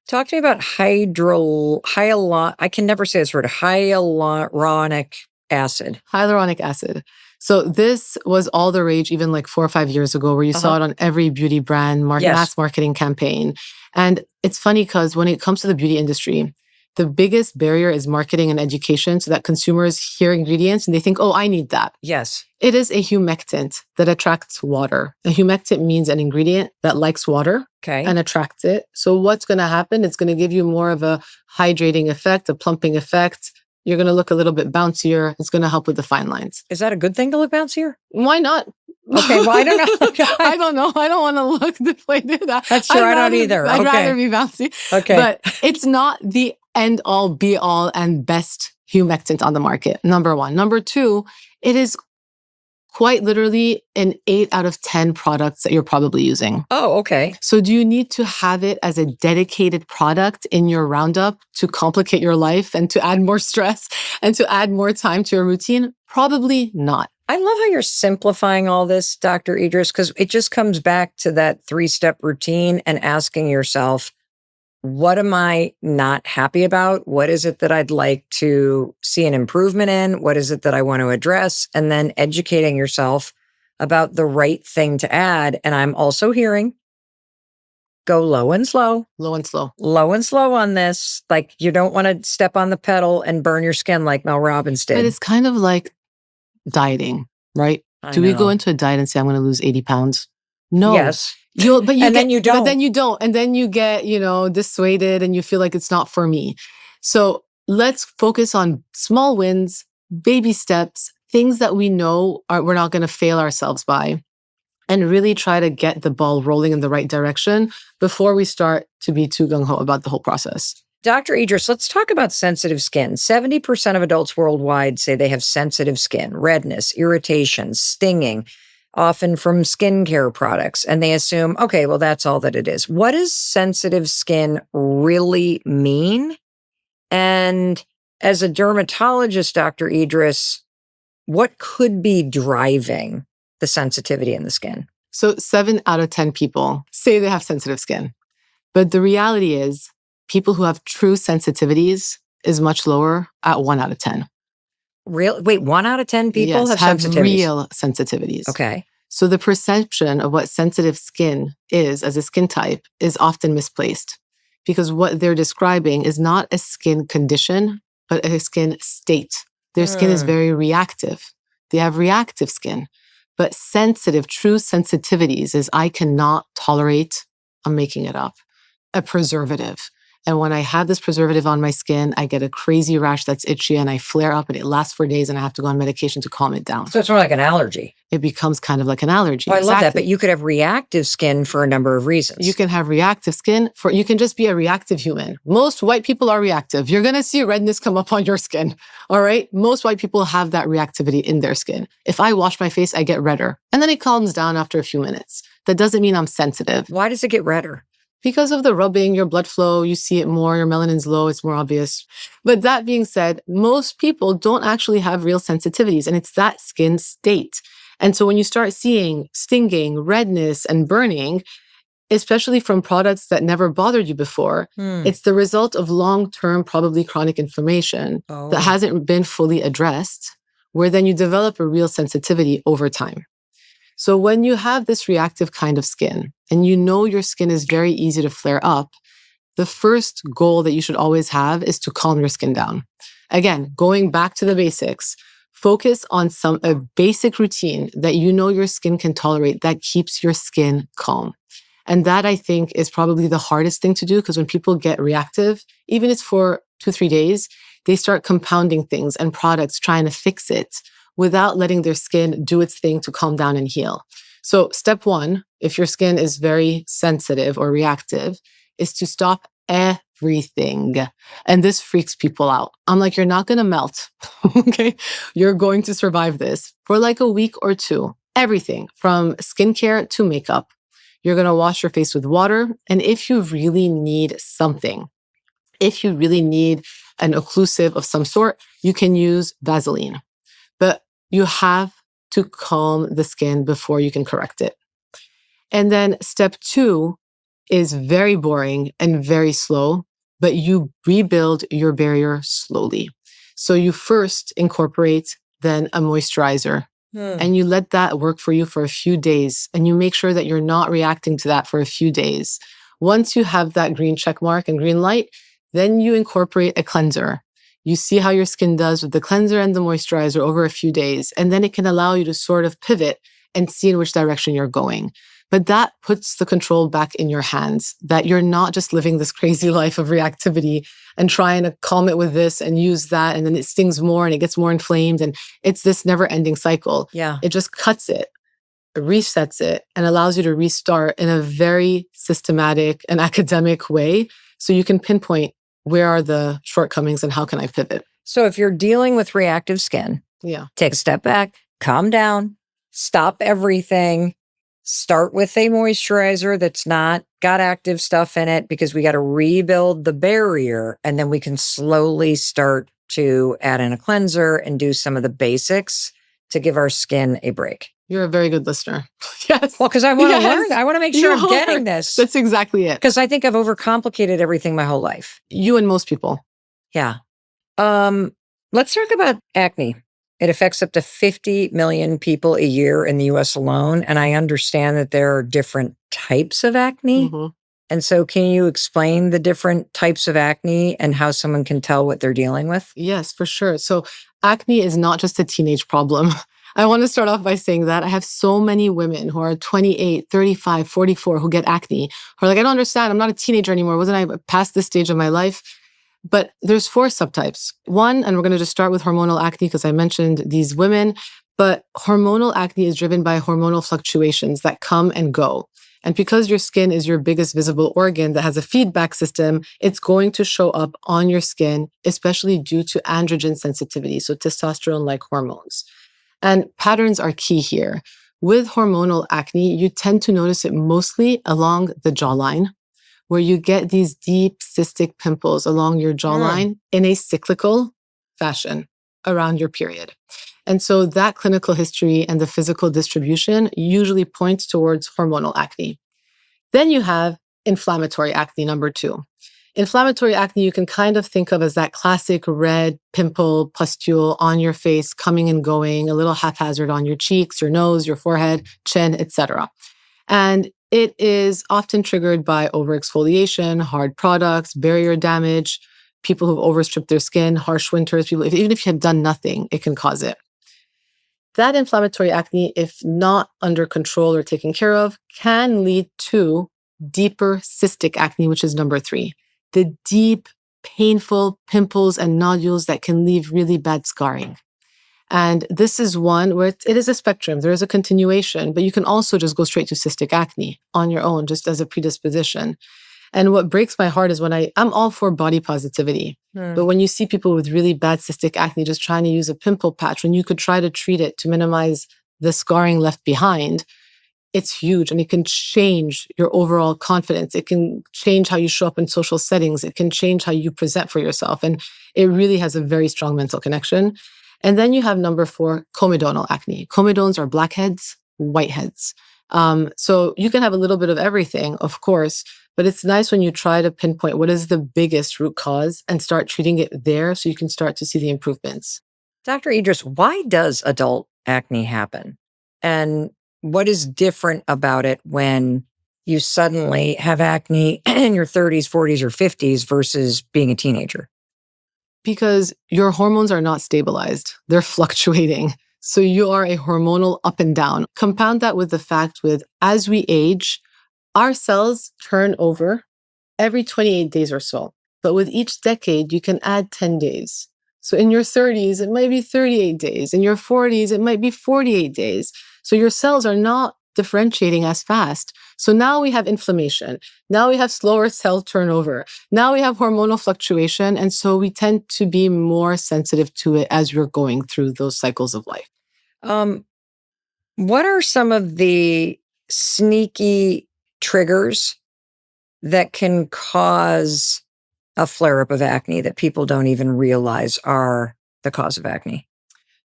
Talk to me about I can never say this word, hyaluronic acid. Hyaluronic acid. So this was all the rage even like 4 or 5 years ago, where you saw it on every beauty brand, mass marketing campaign. And it's funny because when it comes to the beauty industry, the biggest barrier is marketing and education, so that consumers hear ingredients and they think, oh, I need that. Yes. It is a humectant that attracts water. A humectant means an ingredient that likes water and attracts it. So what's going to happen? It's going to give you more of a hydrating effect, a plumping effect. You're going to look a little bit bouncier. It's going to help with the fine lines. Is that a good thing to look bouncier? Why not? Okay, well, I don't know. I don't know. I don't want to look deflated. That's true. I don't either. I'd rather be bouncy. Okay. But it's not the end all, be all, and best humectant on the market, number one. Number two, it is quite literally an 8 out of 10 products that you're probably using. Oh, okay. So do you need to have it as a dedicated product in your roundup to complicate your life and to add more stress and to add more time to your routine? Probably not. I love how you're simplifying all this, Dr. Idriss, because it just comes back to that 3-step routine and asking yourself, what am I not happy about? What is it that I'd like to see an improvement in? What is it that I want to address? And then educating yourself about the right thing to add. And I'm also hearing, go low and slow. Low and slow. Low and slow on this. Like you don't want to step on the pedal and burn your skin like Mel Robbins did. But it's kind of like dieting, right? Do we go into a diet and say, I'm going to lose 80 pounds? No. Yes. Then you don't. And then you get, dissuaded and you feel like it's not for me. So let's focus on small wins, baby steps, things that we know we're not going to fail ourselves by, and really try to get the ball rolling in the right direction before we start to be too gung-ho about the whole process. Dr. Idriss, let's talk about sensitive skin. 70% of adults worldwide say they have sensitive skin, redness, irritation, stinging, often from skincare products. And they assume, okay, well, that's all that it is. What does sensitive skin really mean? And as a dermatologist, Dr. Idriss, what could be driving the sensitivity in the skin? So 7 out of 10 people say they have sensitive skin. But the reality is people who have true sensitivities is much lower at 1 out of 10. Wait, 1 out of 10 people Yes, have have sensitivities. real sensitivities. Okay. So the perception of what sensitive skin is as a skin type is often misplaced because what they're describing is not a skin condition, but a skin state. Their skin is very reactive. They have reactive skin, but sensitive, true sensitivities is I cannot tolerate, I'm making it up, a preservative. And when I have this preservative on my skin, I get a crazy rash that's itchy and I flare up and it lasts for days and I have to go on medication to calm it down. So it's more like an allergy. It becomes kind of like an allergy. Oh, I love that. But you could have reactive skin for a number of reasons. You can have reactive skin you can just be a reactive human. Most white people are reactive. You're going to see redness come up on your skin. All right. Most white people have that reactivity in their skin. If I wash my face, I get redder and then it calms down after a few minutes. That doesn't mean I'm sensitive. Why does it get redder? Because of the rubbing, your blood flow, you see it more, your melanin's low, it's more obvious. But that being said, most people don't actually have real sensitivities, and it's that skin state. And so when you start seeing stinging, redness, and burning, especially from products that never bothered you before, it's the result of long-term, probably chronic inflammation that hasn't been fully addressed, where then you develop a real sensitivity over time. So when you have this reactive kind of skin and you know your skin is very easy to flare up, the first goal that you should always have is to calm your skin down. Again, going back to the basics, focus on a basic routine that you know your skin can tolerate that keeps your skin calm. And that I think is probably the hardest thing to do because when people get reactive, even if it's for 2-3 days, they start compounding things and products trying to fix it without letting their skin do its thing to calm down and heal. So step one, if your skin is very sensitive or reactive, is to stop everything. And this freaks people out. I'm like, you're not going to melt. Okay. You're going to survive this for like a week or two. Everything from skincare to makeup. You're going to wash your face with water. And if you really need something, if you really need an occlusive of some sort, you can use Vaseline. But you have to calm the skin before you can correct it. And then step 2 is very boring and very slow, but you rebuild your barrier slowly. So you first incorporate then a moisturizer and you let that work for you for a few days and you make sure that you're not reacting to that for a few days. Once you have that green check mark and green light, then you incorporate a cleanser. You see how your skin does with the cleanser and the moisturizer over a few days, and then it can allow you to sort of pivot and see in which direction you're going. But that puts the control back in your hands, that you're not just living this crazy life of reactivity and trying to calm it with this and use that, and then it stings more and it gets more inflamed, and it's this never-ending cycle. Yeah. It just cuts it, resets it, and allows you to restart in a very systematic and academic way so you can pinpoint where are the shortcomings and how can I pivot? So if you're dealing with reactive skin, take a step back, calm down, stop everything, start with a moisturizer that's not got active stuff in it because we got to rebuild the barrier. And then we can slowly start to add in a cleanser and do some of the basics to give our skin a break. You're a very good listener. Yes. Well, because I want to learn. I want to make sure I'm getting this. That's exactly it. Because I think I've overcomplicated everything my whole life. You and most people. Yeah. Let's talk about acne. It affects up to 50 million people a year in the US alone. And I understand that there are different types of acne. And so can you explain the different types of acne and how someone can tell what they're dealing with? Yes, for sure. So acne is not just a teenage problem. I want to start off by saying that I have so many women who are 28, 35, 44 who get acne, who are like, I don't understand. I'm not a teenager anymore. Wasn't I past this stage of my life? But there's 4 subtypes. One, and we're going to just start with hormonal acne because I mentioned these women, but hormonal acne is driven by hormonal fluctuations that come and go. And because your skin is your biggest visible organ that has a feedback system, it's going to show up on your skin, especially due to androgen sensitivity, so testosterone-like hormones. And patterns are key here. With hormonal acne, you tend to notice it mostly along the jawline, where you get these deep cystic pimples along your jawline in a cyclical fashion around your period. And so that clinical history and the physical distribution usually points towards hormonal acne. Then you have inflammatory acne, number 2. Inflammatory acne, you can kind of think of as that classic red pimple pustule on your face, coming and going, a little haphazard on your cheeks, your nose, your forehead, chin, etc. And it is often triggered by overexfoliation, hard products, barrier damage, people who've overstripped their skin, harsh winters, even if you have done nothing, it can cause it. That inflammatory acne, if not under control or taken care of, can lead to deeper cystic acne, which is number 3. The deep, painful pimples and nodules that can leave really bad scarring. And this is one where it is a spectrum. There is a continuation, but you can also just go straight to cystic acne on your own, just as a predisposition. And what breaks my heart is when I'm all for body positivity. But when you see people with really bad cystic acne just trying to use a pimple patch, when you could try to treat it to minimize the scarring left behind, it's huge, and it can change your overall confidence. It can change how you show up in social settings. It can change how you present for yourself. And it really has a very strong mental connection. And then you have number 4, comedonal acne. Comedones are blackheads, whiteheads. So you can have a little bit of everything, of course, but it's nice when you try to pinpoint what is the biggest root cause and start treating it there so you can start to see the improvements. Dr. Idriss, why does adult acne happen? And what is different about it when you suddenly have acne in your 30s, 40s, or 50s versus being a teenager? Because your hormones are not stabilized. They're fluctuating. So you are a hormonal up and down. Compound that with the fact as we age, our cells turn over every 28 days or so. But with each decade, you can add 10 days. So in your 30s, it might be 38 days. In your 40s, it might be 48 days. So your cells are not differentiating as fast. So now we have inflammation. Now we have slower cell turnover. Now we have hormonal fluctuation. And so we tend to be more sensitive to it as we're going through those cycles of life. What are some of the sneaky triggers that can cause a flare-up of acne that people don't even realize are the cause of acne?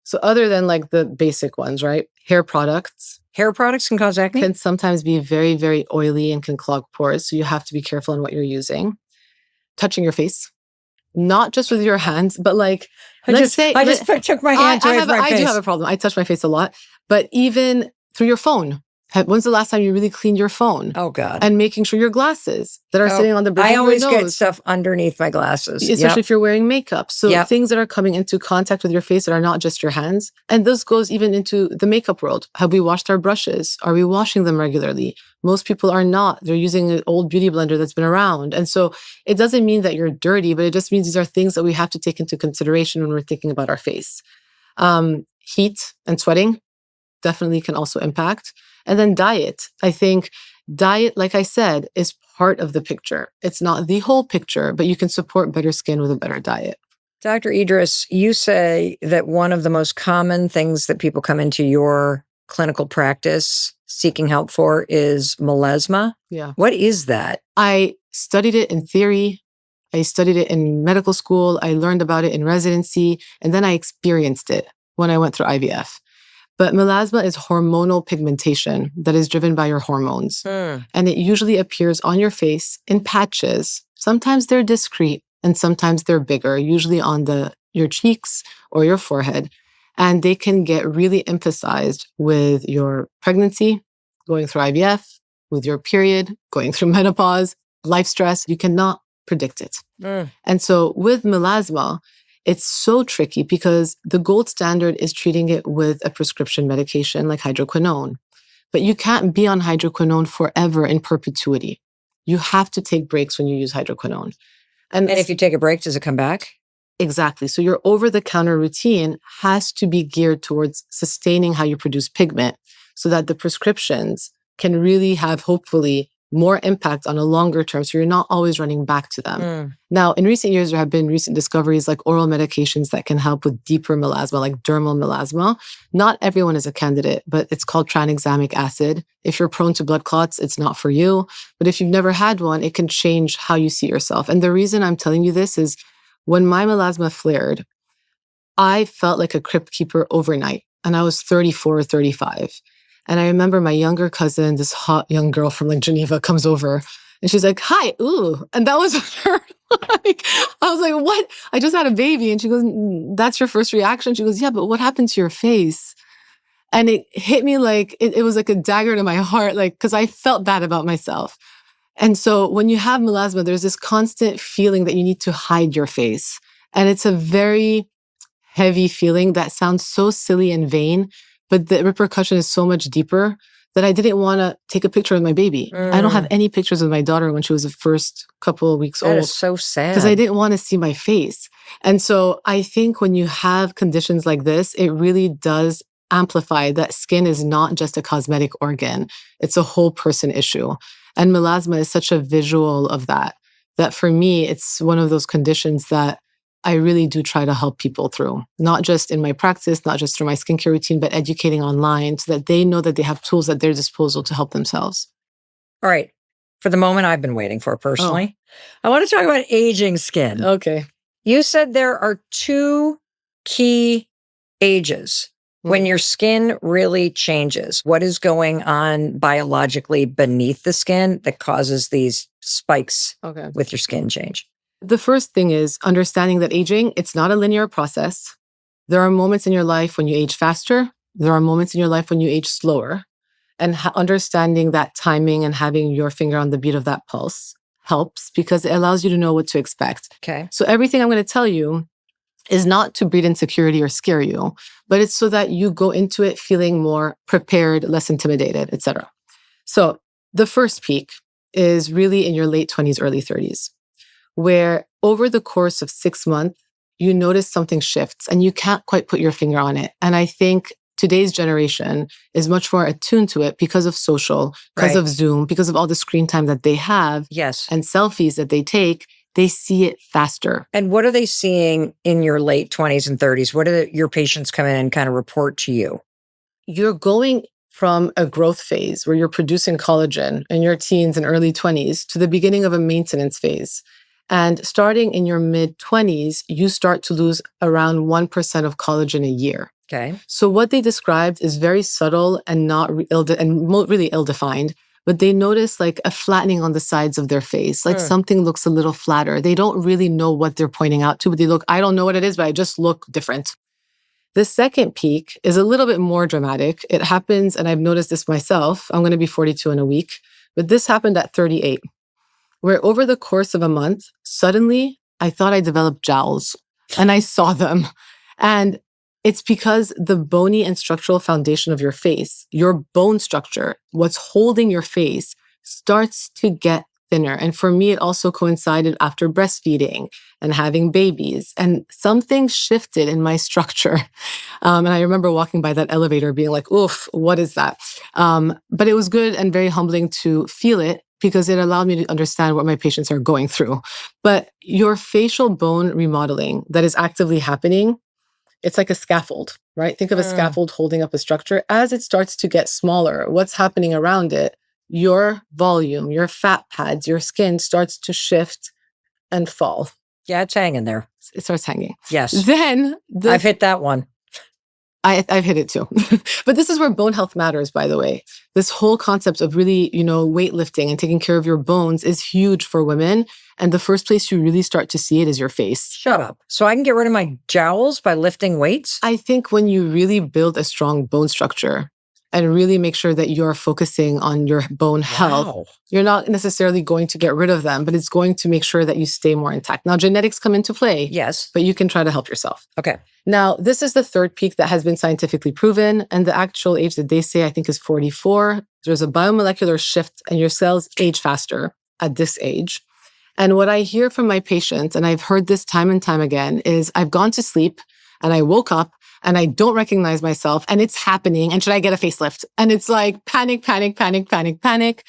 So other than like the basic ones, right? Hair products. Hair products can cause acne? Can sometimes be very, very oily and can clog pores. So you have to be careful in what you're using. Touching your face. Not just with your hands, but like, I just took my hand away from my face. I do have a problem. I touch my face a lot, but even through your phone. When's the last time you really cleaned your phone? Oh, God. And making sure your glasses that are sitting on the bridge of your nose. I always get stuff underneath my glasses. Especially if you're wearing makeup. So things that are coming into contact with your face that are not just your hands. And this goes even into the makeup world. Have we washed our brushes? Are we washing them regularly? Most people are not. They're using an old beauty blender that's been around. And so it doesn't mean that you're dirty, but it just means these are things that we have to take into consideration when we're thinking about our face. Heat and sweating definitely can also impact. And then diet. I think diet, like I said, is part of the picture. It's not the whole picture, but you can support better skin with a better diet. Dr. Idriss, you say that one of the most common things that people come into your clinical practice seeking help for is melasma. Yeah. What is that? I studied it in theory. I studied it in medical school. I learned about it in residency, and then I experienced it when I went through IVF. But melasma is hormonal pigmentation that is driven by your hormones. And it usually appears on your face in patches. Sometimes they're discrete and sometimes they're bigger, usually on your cheeks or your forehead. And they can get really emphasized with your pregnancy, going through IVF, with your period, going through menopause, life stress. You cannot predict it. And so with melasma, it's so tricky because the gold standard is treating it with a prescription medication like hydroquinone. But you can't be on hydroquinone forever in perpetuity. You have to take breaks when you use hydroquinone. And if you take a break, does it come back? Exactly. So your over-the-counter routine has to be geared towards sustaining how you produce pigment so that the prescriptions can really have, hopefully, more impact on a longer term, so you're not always running back to them. Now, in recent years, there have been recent discoveries like oral medications that can help with deeper melasma, like dermal melasma. Not everyone is a candidate, but it's called tranexamic acid. If you're prone to blood clots, it's not for you. But if you've never had one, it can change how you see yourself. And the reason I'm telling you this is when my melasma flared, I felt like a crypt keeper overnight, and I was 34 or 35. And I remember my younger cousin, this hot young girl from like Geneva, comes over And she's like, hi, ooh. And that was her. Like, I was like, what? I just had a baby. And she goes, that's your first reaction? She goes, yeah, but what happened to your face? And it hit me like, it was like a dagger to my heart, like, because I felt bad about myself. And so when you have melasma, there's this constant feeling that you need to hide your face. And it's a very heavy feeling that sounds so silly and vain, but the repercussion is so much deeper that I didn't want to take a picture of my baby. I don't have any pictures of my daughter when she was the first couple of weeks old. That is so sad. Because I didn't want to see my face. And so I think when you have conditions like this, it really does amplify that skin is not just a cosmetic organ. It's a whole person issue. And melasma is such a visual of that, that for me, it's one of those conditions that I really do try to help people through, not just in my practice, not just through my skincare routine, but educating online so that they know that they have tools at their disposal to help themselves. All right. For the moment I've been waiting for personally, I want to talk about aging skin. Okay. You said there are 2 key ages when your skin really changes. What is going on biologically beneath the skin that causes these spikes with your skin change? The first thing is understanding that aging, it's not a linear process. There are moments in your life when you age faster. There are moments in your life when you age slower. And understanding that timing and having your finger on the beat of that pulse helps because it allows you to know what to expect. Okay. So everything I'm going to tell you is not to breed insecurity or scare you, but it's so that you go into it feeling more prepared, less intimidated, etc. So the first peak is really in your late 20s, early 30s, where over the course of 6 months, you notice something shifts and you can't quite put your finger on it. And I think today's generation is much more attuned to it because of social, because of Zoom, because of all the screen time that they have, and selfies that they take. They see it faster. And what are they seeing in your late 20s and 30s? What do your patients come in and kind of report to you? You're going from a growth phase where you're producing collagen in your teens and early 20s to the beginning of a maintenance phase. And starting in your mid-20s, you start to lose around 1% of collagen a year. Okay. So what they described is very subtle and really ill-defined. But they notice like a flattening on the sides of their face, like something looks a little flatter. They don't really know what they're pointing out to, but I don't know what it is, but I just look different. The second peak is a little bit more dramatic. It happens, and I've noticed this myself. I'm going to be 42 in a week, but this happened at 38, where over the course of a month, suddenly I thought I developed jowls and I saw them. And it's because the bony and structural foundation of your face, your bone structure, what's holding your face, starts to get thinner. And for me, it also coincided after breastfeeding and having babies. And something shifted in my structure. And I remember walking by that elevator being like, oof, what is that? But it was good and very humbling to feel it because it allowed me to understand what my patients are going through. But your facial bone remodeling that is actively happening, it's like a scaffold, right? Think of a scaffold holding up a structure. As it starts to get smaller, what's happening around it, your volume, your fat pads, your skin starts to shift and fall. Yeah, it's hanging there. It starts hanging. Yes. Then I've hit that one. I've hit it too. But this is where bone health matters, by the way. This whole concept of really, weightlifting and taking care of your bones is huge for women. And the first place you really start to see it is your face. Shut up. So I can get rid of my jowls by lifting weights? I think when you really build a strong bone structure and really make sure that you're focusing on your bone health, you're not necessarily going to get rid of them, but it's going to make sure that you stay more intact. Now, genetics come into play. Yes. But you can try to help yourself. Okay. Now, this is the third peak that has been scientifically proven. And the actual age that they say, I think, is 44. There's a biomolecular shift and your cells age faster at this age. And what I hear from my patients, and I've heard this time and time again, is I've gone to sleep and I woke up and I don't recognize myself and it's happening. And should I get a facelift? And it's like panic, panic, panic, panic, panic.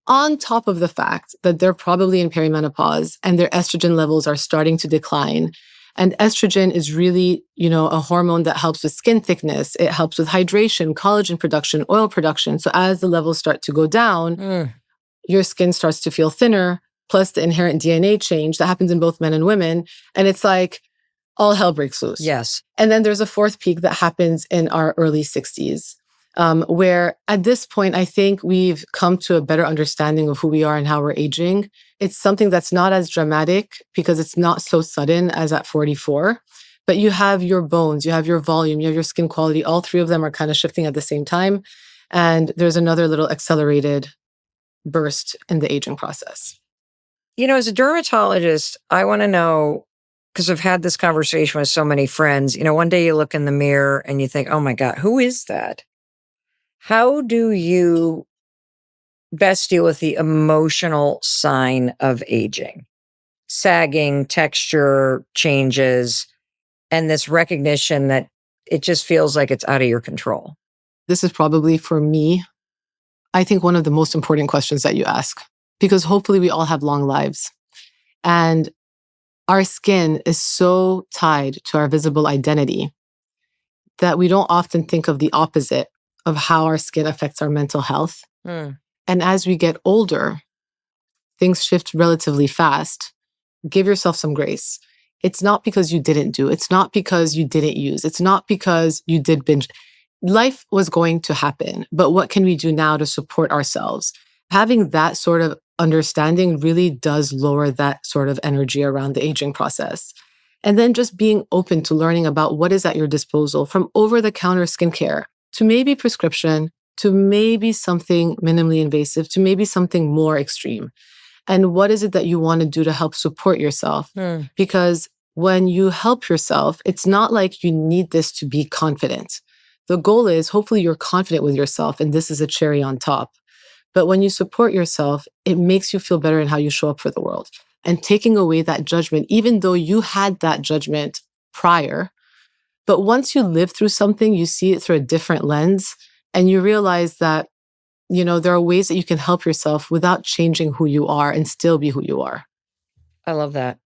On top of the fact that they're probably in perimenopause and their estrogen levels are starting to decline. And estrogen is really, a hormone that helps with skin thickness. It helps with hydration, collagen production, oil production. So as the levels start to go down, your skin starts to feel thinner, plus the inherent DNA change that happens in both men and women. And it's like all hell breaks loose. Yes. And then there's a fourth peak that happens in our early 60s. where at this point, I think we've come to a better understanding of who we are and how we're aging. It's something that's not as dramatic because it's not so sudden as at 44. But you have your bones, you have your volume, you have your skin quality. All three of them are kind of shifting at the same time. And there's another little accelerated burst in the aging process. As a dermatologist, I want to know, because I've had this conversation with so many friends, one day you look in the mirror and you think, oh my God, who is that? How do you best deal with the emotional sign of aging? Sagging, texture changes, and this recognition that it just feels like it's out of your control. This is probably, for me, I think one of the most important questions that you ask, because hopefully we all have long lives. And our skin is so tied to our visible identity that we don't often think of the opposite of how our skin affects our mental health. And as we get older, things shift relatively fast. Give yourself some grace. It's not because you didn't do. It's not because you didn't use. It's not because you did binge. Life was going to happen, but what can we do now to support ourselves? Having that sort of understanding really does lower that sort of energy around the aging process. And then just being open to learning about what is at your disposal, from over-the-counter skincare to maybe prescription, to maybe something minimally invasive, to maybe something more extreme. And what is it that you want to do to help support yourself? Because when you help yourself, it's not like you need this to be confident. The goal is hopefully you're confident with yourself, and this is a cherry on top. But when you support yourself, it makes you feel better in how you show up for the world. And taking away that judgment, even though you had that judgment prior, but once you live through something, you see it through a different lens, and you realize that, there are ways that you can help yourself without changing who you are and still be who you are. I love that.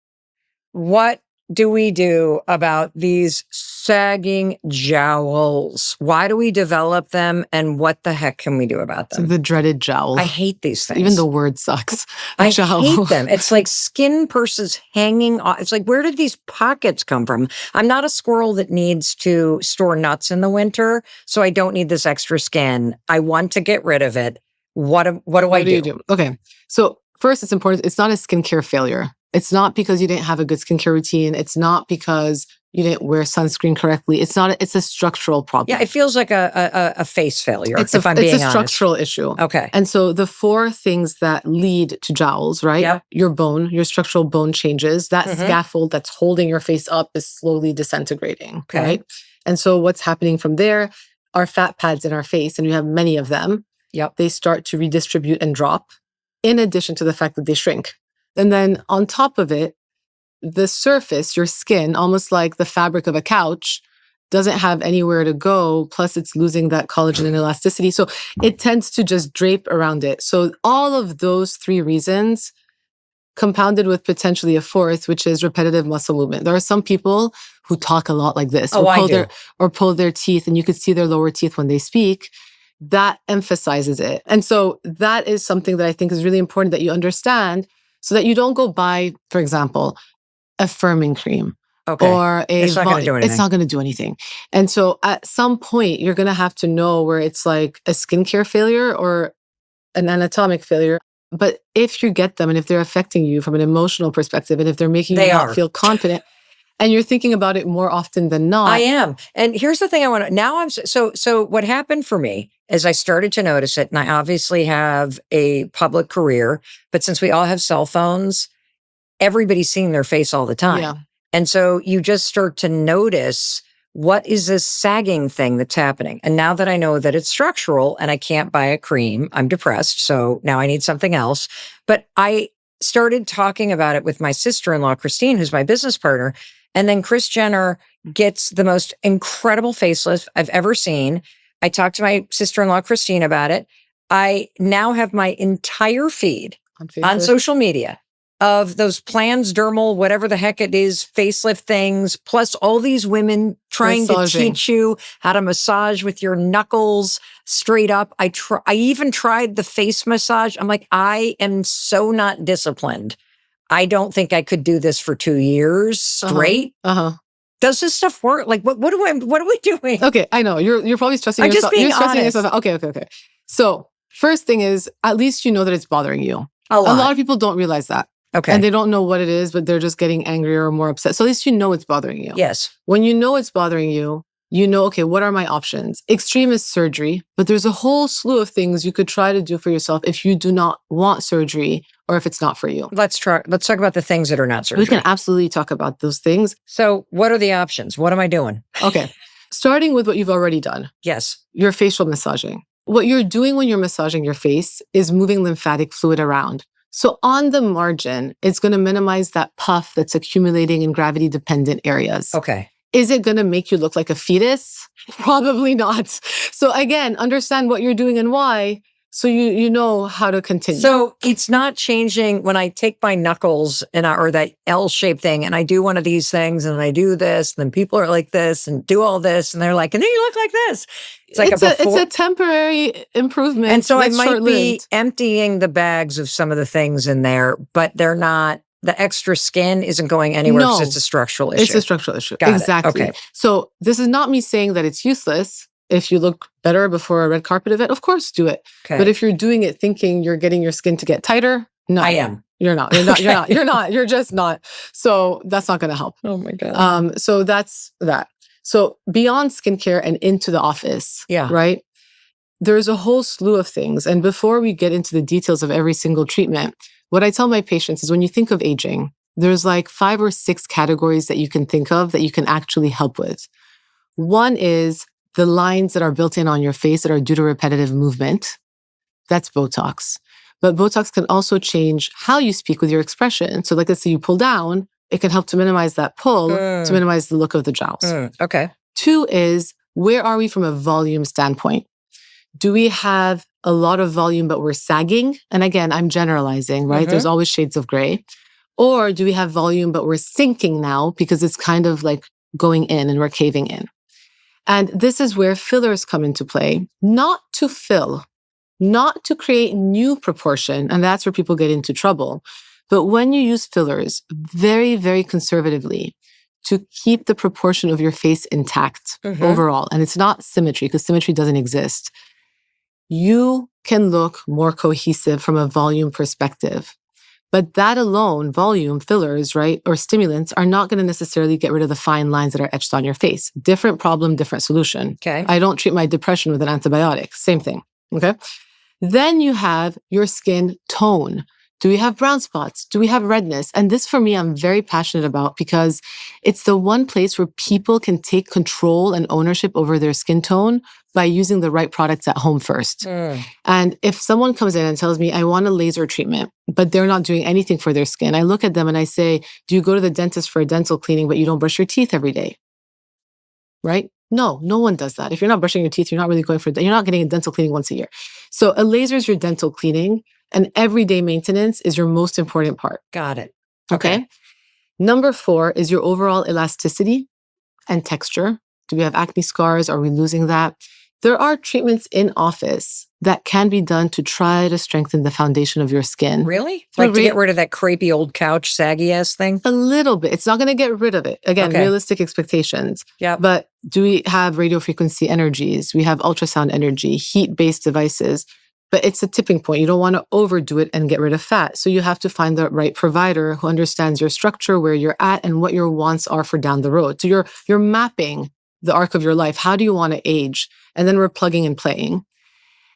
What do we do about these sagging jowls? Why do we develop them, and what the heck can we do about them? So the dreaded jowl. I hate these things. Even the word sucks. I hate them. It's like skin purses hanging off. It's like, where did these pockets come from? I'm not a squirrel that needs to store nuts in the winter, so I don't need this extra skin. I want to get rid of it. What do I do? You do? Okay. So first, it's important. It's not a skincare failure. It's not because you didn't have a good skincare routine. It's not because you didn't wear sunscreen correctly. It's a structural problem. Yeah, it feels like a face failure, It's if I'm being honest. It's a structural issue. Okay. And so the 4 things that lead to jowls, right? Yep. Your bone, your structural bone changes. That scaffold that's holding your face up is slowly disintegrating, Okay. right? And so what's happening from there are fat pads in our face, and we have many of them. Yep. They start to redistribute and drop, in addition to the fact that they shrink. And then on top of it, the surface, your skin, almost like the fabric of a couch, doesn't have anywhere to go. Plus, it's losing that collagen and elasticity. So it tends to just drape around it. So all of those 3 reasons, compounded with potentially a 4th, which is repetitive muscle movement. There are some people who talk a lot like this, or pull their teeth, and you could see their lower teeth when they speak. That emphasizes it. And so that is something that I think is really important that you understand, so that you don't go buy, for example, a firming cream. Okay. Or it's not going to do anything. It's not going to do anything. And so at some point, you're going to have to know where it's like a skincare failure or an anatomic failure. But if you get them, and if they're affecting you from an emotional perspective, and if they're making you not feel confident, and you're thinking about it more often than not. I am. And here's the thing I want to, now so what happened for me is I started to notice it, and I obviously have a public career, but since we all have cell phones, everybody's seeing their face all the time. Yeah. And so you just start to notice, what is this sagging thing that's happening? And now that I know that it's structural and I can't buy a cream, I'm depressed. So now I need something else. But I started talking about it with my sister-in-law, Christine, who's my business partner. And then Kris Jenner gets the most incredible facelift I've ever seen. I talked to my sister-in-law, Christine, about it. I now have my entire feed on social media of those plans, dermal, whatever the heck it is, facelift things, plus all these women trying to teach you how to massage with your knuckles straight up. I even tried the face massage. I'm like, I am so not disciplined. I don't think I could do this for 2 years straight. Does this stuff work? Like, what are we doing? Okay, I know. You're probably stressing I'm yourself. just being You're stressing honest. yourself out. Okay. So first thing is, at least you know that it's bothering you. A lot. of people don't realize that. Okay. And they don't know what it is, but they're just getting angrier or more upset. So at least you know it's bothering you. Yes. When you know it's bothering you, you know, okay, what are my options? Extreme is surgery, but there's a whole slew of things you could try to do for yourself if you do not want surgery or if it's not for you. Let's talk about the things that are not surgery. We can absolutely talk about those things. So what are the options? What am I doing? Okay. Starting with what you've already done. Yes. Your facial massaging. What you're doing when you're massaging your face is moving lymphatic fluid around. So on the margin, it's going to minimize that puff that's accumulating in gravity-dependent areas. Okay. Is it going to make you look like a fetus? Probably not. So again, understand what you're doing and why, so you know how to continue. So it's not changing when I take my knuckles or that L-shaped thing and I do one of these things and I do this, and then people are like this and do all this and they're like, and then you look like this. It's like it's a temporary improvement. And so I might short-lived. be emptying the bags of some of the things in there, but they're not. The extra skin isn't going anywhere because it's a structural issue. It's a structural issue. Got exactly. It. Okay. So this is not me saying that it's useless. If you look better before a red carpet event, of course, do it. Okay. But if you're doing it thinking you're getting your skin to get tighter, no. I am. You're not. You're not. You're not. You're not. You're just not. So that's not going to help. Oh my God. So that's that. So beyond skincare and into the office, right? There's a whole slew of things. And before we get into the details of every single treatment, what I tell my patients is when you think of aging, there's like 5 or 6 categories that you can think of that you can actually help with. One is the lines that are built in on your face that are due to repetitive movement. That's Botox. But Botox can also change how you speak with your expression. So like let's say you pull down, it can help to minimize that pull, to minimize the look of the jowls. Okay. 2 is, where are we from a volume standpoint? Do we have a lot of volume, but we're sagging? And again, I'm generalizing, right? There's always shades of gray. Or do we have volume, but we're sinking now because it's kind of like going in and we're caving in? And this is where fillers come into play, not to fill, not to create new proportion. And that's where people get into trouble. But when you use fillers very, very conservatively to keep the proportion of your face intact overall, and it's not symmetry because symmetry doesn't exist, you can look more cohesive from a volume perspective. But that alone, volume, fillers, right, or stimulants are not going to necessarily get rid of the fine lines that are etched on your face. Different problem, different solution. Okay. I don't treat my depression with an antibiotic. Same thing. Okay. Then you have your skin tone. Do we have brown spots? Do we have redness? And this for me, I'm very passionate about because it's the one place where people can take control and ownership over their skin tone by using the right products at home first. And if someone comes in and tells me, I want a laser treatment, but they're not doing anything for their skin, I look at them and I say, do you go to the dentist for a dental cleaning, but you don't brush your teeth every day? Right? No one does that. If you're not brushing your teeth, you're not really going you're not getting a dental cleaning once a year. So a laser is your dental cleaning, and everyday maintenance is your most important part. Got it. Okay. Number 4 is your overall elasticity and texture. Do we have acne scars? Are we losing that? There are treatments in office that can be done to try to strengthen the foundation of your skin. Really? Like to get rid of that crepey old couch, saggy ass thing? A little bit. It's not going to get rid of it. Again, realistic expectations. Yeah. But do we have radiofrequency energies? We have ultrasound energy, heat-based devices. But it's a tipping point. You don't want to overdo it and get rid of fat. So you have to find the right provider who understands your structure, where you're at, and what your wants are for down the road. So you're mapping the arc of your life. How do you want to age? And then we're plugging and playing.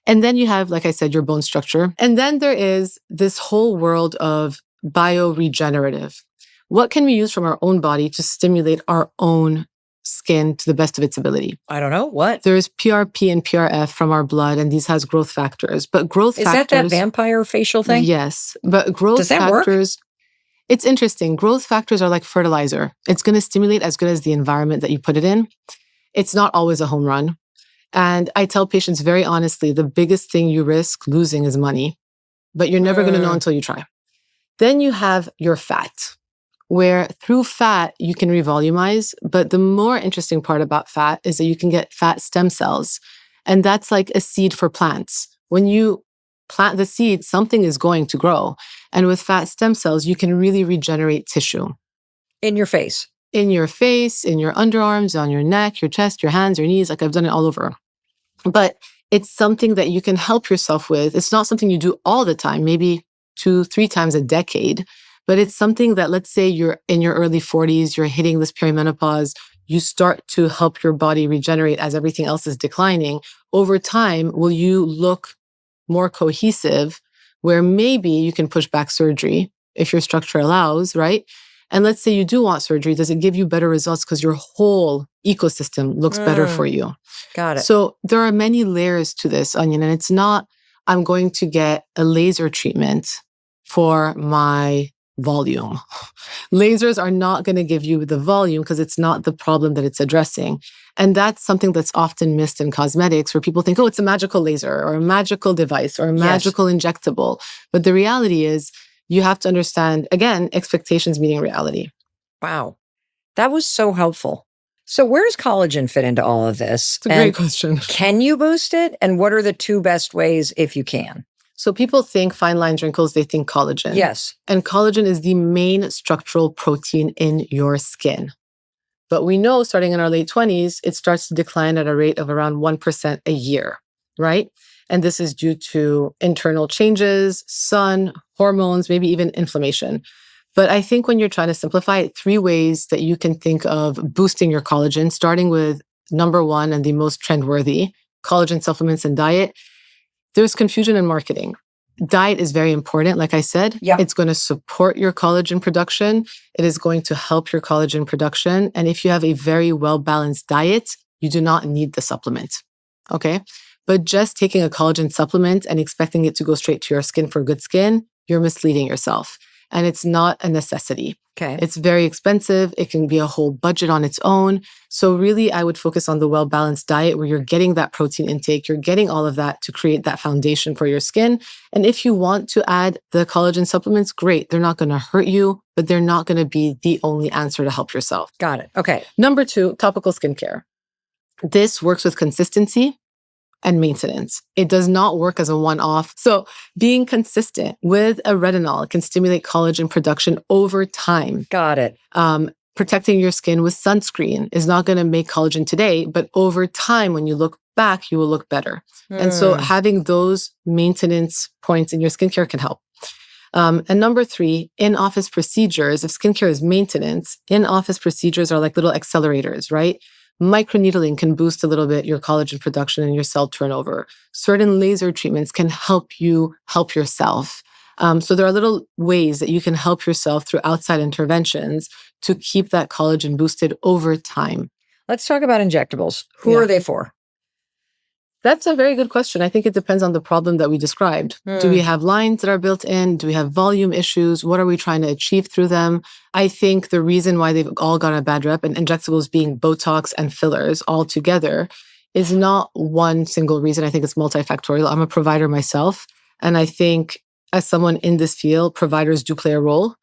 And then you have, like I said, your bone structure. And then there is this whole world of bioregenerative. What can we use from our own body to stimulate our own skin to the best of its ability? I don't know. What? There's PRP and PRF from our blood, and these has growth factors. But growth factors... Is that vampire facial thing? Yes. But growth Does that factors... work? It's interesting. Growth factors are like fertilizer. It's going to stimulate as good as the environment that you put it in. It's not always a home run. And I tell patients very honestly, the biggest thing you risk losing is money, but you're never going to know until you try. Then you have your fat, where through fat, you can revolumize. But the more interesting part about fat is that you can get fat stem cells. And that's like a seed for plants. When you plant the seed, something is going to grow. And with fat stem cells, you can really regenerate tissue. In your face? in your face, in your underarms, on your neck, your chest, your hands, your knees. Like I've done it all over. But it's something that you can help yourself with. It's not something you do all the time, maybe 2-3 times a decade, but it's something that, let's say you're in your early 40s, you're hitting this perimenopause, you start to help your body regenerate as everything else is declining. Over time, will you look more cohesive where maybe you can push back surgery if your structure allows, right? And let's say you do want surgery. Does it give you better results because your whole ecosystem looks better for you? Got it. So there are many layers to this onion, and it's not, I'm going to get a laser treatment for my volume. Lasers are not going to give you the volume because it's not the problem that it's addressing. And that's something that's often missed in cosmetics where people think, oh, it's a magical laser or a magical device or a magical injectable. But the reality is you have to understand, again, expectations meeting reality. Wow. That was so helpful. So where does collagen fit into all of this? It's a great question. Can you boost it? And what are the 2 best ways if you can? So people think fine lines, wrinkles, they think collagen. Yes. And collagen is the main structural protein in your skin. But we know starting in our late 20s, it starts to decline at a rate of around 1% a year, right? And this is due to internal changes, sun, hormones, maybe even inflammation. But I think when you're trying to simplify it, 3 ways that you can think of boosting your collagen, starting with number 1 and the most trendworthy, collagen supplements and diet. There's confusion in marketing. Diet is very important. Like I said, It's going to support your collagen production. It is going to help your collagen production. And if you have a very well-balanced diet, you do not need the supplement. Okay. But just taking a collagen supplement and expecting it to go straight to your skin for good skin, you're misleading yourself. And it's not a necessity. Okay. It's very expensive. It can be a whole budget on its own. So really, I would focus on the well-balanced diet where you're getting that protein intake, you're getting all of that to create that foundation for your skin. And if you want to add the collagen supplements, great. They're not going to hurt you, but they're not going to be the only answer to help yourself. Got it. Okay. Number 2, topical skincare. This works with consistency and maintenance. It does not work as a one-off. So being consistent with a retinol can stimulate collagen production over time. Got it. Protecting your skin with sunscreen is not going to make collagen today, but over time, when you look back, you will look better. And so having those maintenance points in your skincare can help. And number 3, in-office procedures. If skincare is maintenance, in-office procedures are like little accelerators, right? Microneedling can boost a little bit your collagen production and your cell turnover. Certain laser treatments can help you help yourself. So there are little ways that you can help yourself through outside interventions to keep that collagen boosted over time. Let's talk about injectables. Who are they for? That's a very good question. I think it depends on the problem that we described. Do we have lines that are built in? Do we have volume issues? What are we trying to achieve through them? I think the reason why they've all got a bad rep, and injectables being Botox and fillers all together, is not one single reason. I think it's multifactorial. I'm a provider myself. And I think as someone in this field, providers do play a role.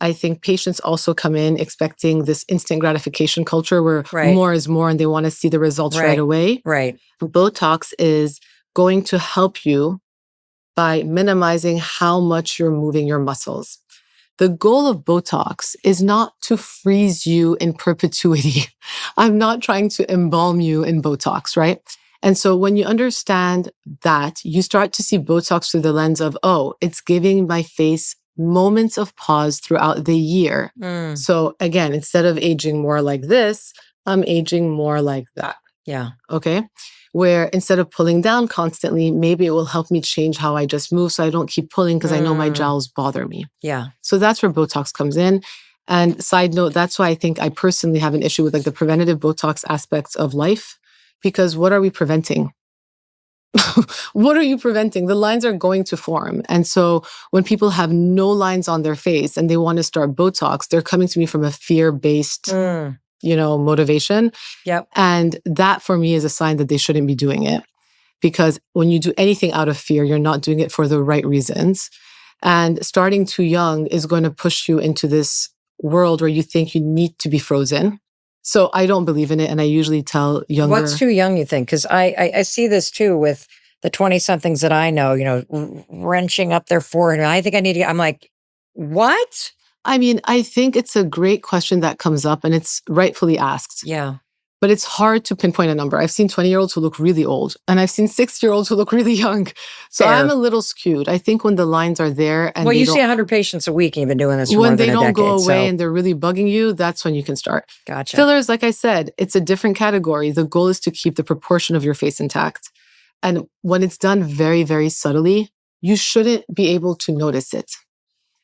I think patients also come in expecting this instant gratification culture where more is more and they want to see the results right away. Right. Botox is going to help you by minimizing how much you're moving your muscles. The goal of Botox is not to freeze you in perpetuity. I'm not trying to embalm you in Botox, right? And so when you understand that, you start to see Botox through the lens of, oh, it's giving my face moments of pause throughout the year. So again, instead of aging more like this, I'm aging more like that. Yeah. Okay. Where instead of pulling down constantly, maybe it will help me change how I just move so I don't keep pulling because I know my jowls bother me. Yeah. So that's where Botox comes in. And side note, that's why I think I personally have an issue with like the preventative Botox aspects of life, because what are we preventing? What are you preventing? The lines are going to form. And so when people have no lines on their face and they want to start Botox, they're coming to me from a fear-based, motivation. Yep. And that for me is a sign that they shouldn't be doing it. Because when you do anything out of fear, you're not doing it for the right reasons. And starting too young is going to push you into this world where you think you need to be frozen. So I don't believe in it. And I usually tell younger. What's too young, you think? Because I see this too with the 20-somethings that I know, wrenching up their forehead. I think I need to, I'm like, what? I mean, I think it's a great question that comes up and it's rightfully asked. Yeah. But it's hard to pinpoint a number. I've seen 20-year-olds who look really old, and I've seen 60-year-olds who look really young. So Fair. I'm a little skewed. I think when the lines are there and Well, they you see don't, 100 patients a week. You've been doing this for when more they than a don't go decade. away So and they're really bugging you, that's when you can start. gotcha. Fillers, like I said, it's a different category. The goal is to keep the proportion of your face intact. And when it's done very, very subtly, you shouldn't be able to notice it.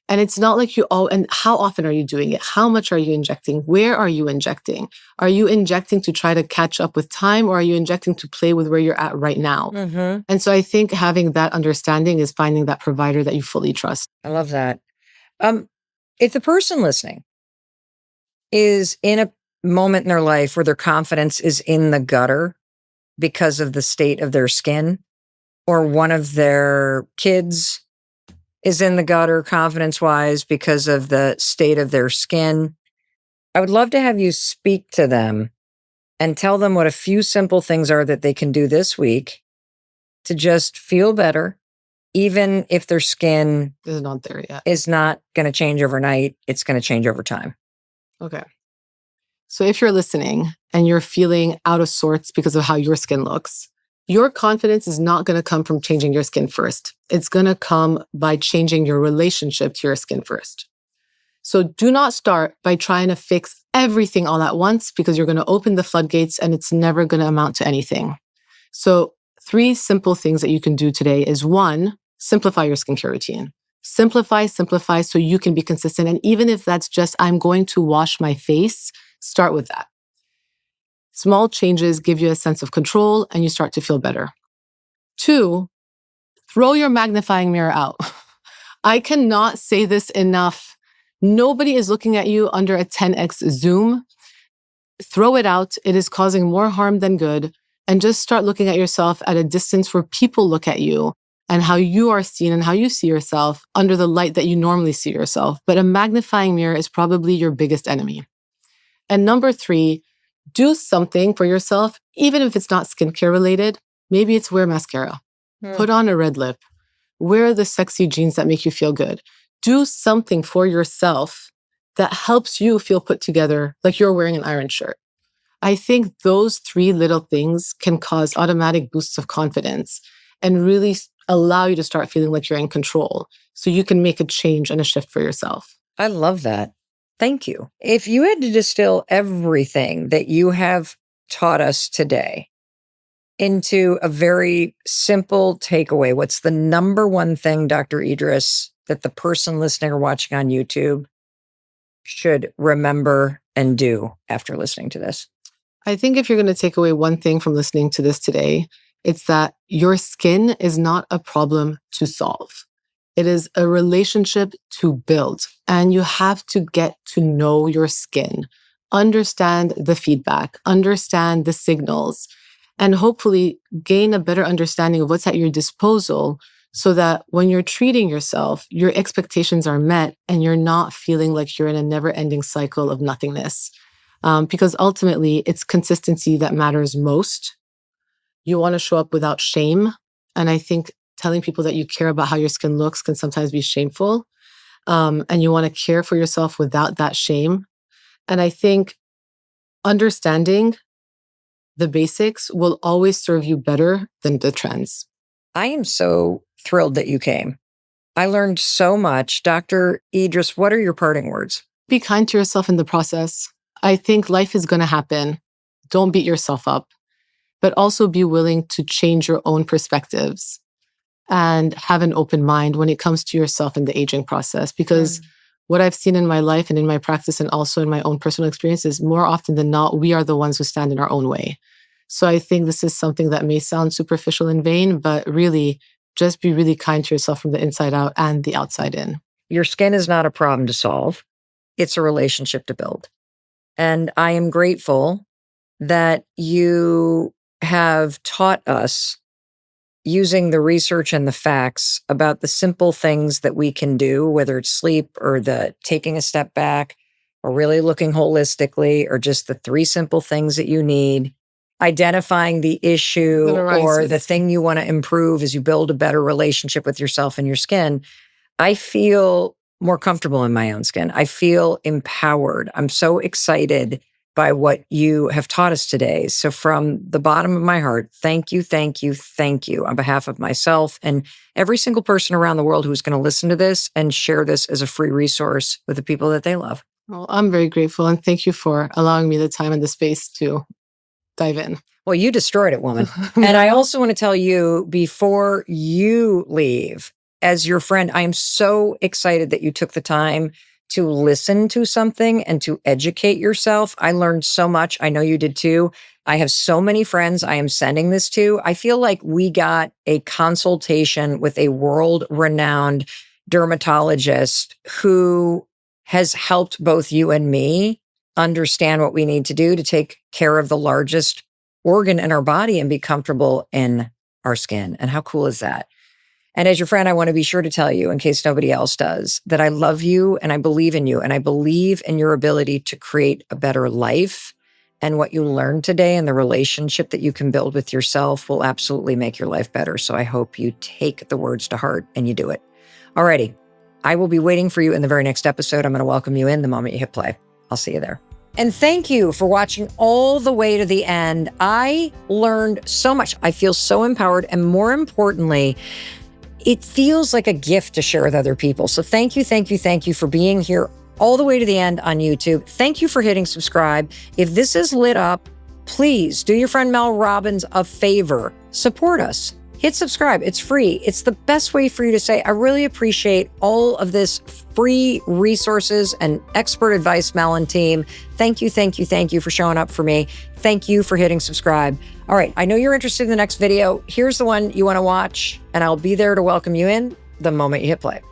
And it's not like and how often are you doing it? How much are you injecting? Where are you injecting? Are you injecting to try to catch up with time, or are you injecting to play with where you're at right now? Mm-hmm. And so I think having that understanding is finding that provider that you fully trust. I love that. If the person listening is in a moment in their life where their confidence is in the gutter because of the state of their skin, or one of their kids is in the gutter confidence wise because of the state of their skin, I would love to have you speak to them and tell them what a few simple things are that they can do this week to just feel better, even if their skin Is not there yet. is not going to change overnight. It's going to change over time. Okay. So if you're listening and you're feeling out of sorts because of how your skin looks, your confidence is not going to come from changing your skin first. It's going to come by changing your relationship to your skin first. So do not start by trying to fix everything all at once, because you're going to open the floodgates and it's never going to amount to anything. So 3 simple things that you can do today is 1, simplify your skincare routine. Simplify so you can be consistent. And even if that's just, I'm going to wash my face, start with that. Small changes give you a sense of control and you start to feel better. 2, throw your magnifying mirror out. I cannot say this enough. Nobody is looking at you under a 10x zoom. Throw it out. It is causing more harm than good. And just start looking at yourself at a distance where people look at you and how you are seen and how you see yourself under the light that you normally see yourself. But a magnifying mirror is probably your biggest enemy. And number 3, do something for yourself, even if it's not skincare related. Maybe it's wear mascara, put on a red lip, wear the sexy jeans that make you feel good. Do something for yourself that helps you feel put together, like you're wearing an iron shirt. I think those 3 little things can cause automatic boosts of confidence and really allow you to start feeling like you're in control, so you can make a change and a shift for yourself. I love that. Thank you. If you had to distill everything that you have taught us today into a very simple takeaway, what's the number one thing, Dr. Idriss, that the person listening or watching on YouTube should remember and do after listening to this? I think if you're going to take away one thing from listening to this today, it's that your skin is not a problem to solve. It is a relationship to build, and you have to get to know your skin, understand the feedback, understand the signals, and hopefully gain a better understanding of what's at your disposal, so that when you're treating yourself, your expectations are met and you're not feeling like you're in a never-ending cycle of nothingness. Because ultimately, it's consistency that matters most. You want to show up without shame. And I think telling people that you care about how your skin looks can sometimes be shameful. And you want to care for yourself without that shame. And I think understanding the basics will always serve you better than the trends. I am so thrilled that you came. I learned so much. Dr. Idriss, what are your parting words? Be kind to yourself in the process. I think life is going to happen. Don't beat yourself up, but also be willing to change your own perspectives and have an open mind when it comes to yourself in the aging process. Because what I've seen in my life and in my practice and also in my own personal experiences, more often than not, we are the ones who stand in our own way. So I think this is something that may sound superficial and vain, but really just be really kind to yourself from the inside out and the outside in. Your skin is not a problem to solve. It's a relationship to build. And I am grateful that you have taught us, using the research and the facts, about the simple things that we can do, whether it's sleep or the taking a step back or really looking holistically, or just the 3 simple things that you need, identifying the issue or the thing you want to improve as you build a better relationship with yourself and your skin. I feel more comfortable in my own skin. I feel empowered. I'm so excited by what you have taught us today. So from the bottom of my heart, thank you, thank you, thank you on behalf of myself and every single person around the world who's going to listen to this and share this as a free resource with the people that they love. Well, I'm very grateful, and thank you for allowing me the time and the space to dive in. Well, you destroyed it, woman. And I also want to tell you before you leave, as your friend, I am so excited that you took the time to listen to something and to educate yourself. I learned so much. I know you did too. I have so many friends I am sending this to. I feel like we got a consultation with a world-renowned dermatologist who has helped both you and me understand what we need to do to take care of the largest organ in our body and be comfortable in our skin. And how cool is that? And as your friend, I want to be sure to tell you, in case nobody else does, that I love you and I believe in you and I believe in your ability to create a better life. And what you learned today and the relationship that you can build with yourself will absolutely make your life better. So I hope you take the words to heart and you do it. Alrighty. I will be waiting for you in the very next episode. I'm going to welcome you in the moment you hit play. I'll see you there. And thank you for watching all the way to the end. I learned so much. I feel so empowered. And more importantly, it feels like a gift to share with other people. So thank you, thank you, thank you for being here all the way to the end on YouTube. Thank you for hitting subscribe. If this is lit up, please do your friend Mel Robbins a favor. Support us. Hit subscribe. It's free. It's the best way for you to say, I really appreciate all of this free resources and expert advice, Mel and team. Thank you, thank you, thank you for showing up for me. Thank you for hitting subscribe. All right, I know you're interested in the next video. Here's the one you want to watch, and I'll be there to welcome you in the moment you hit play.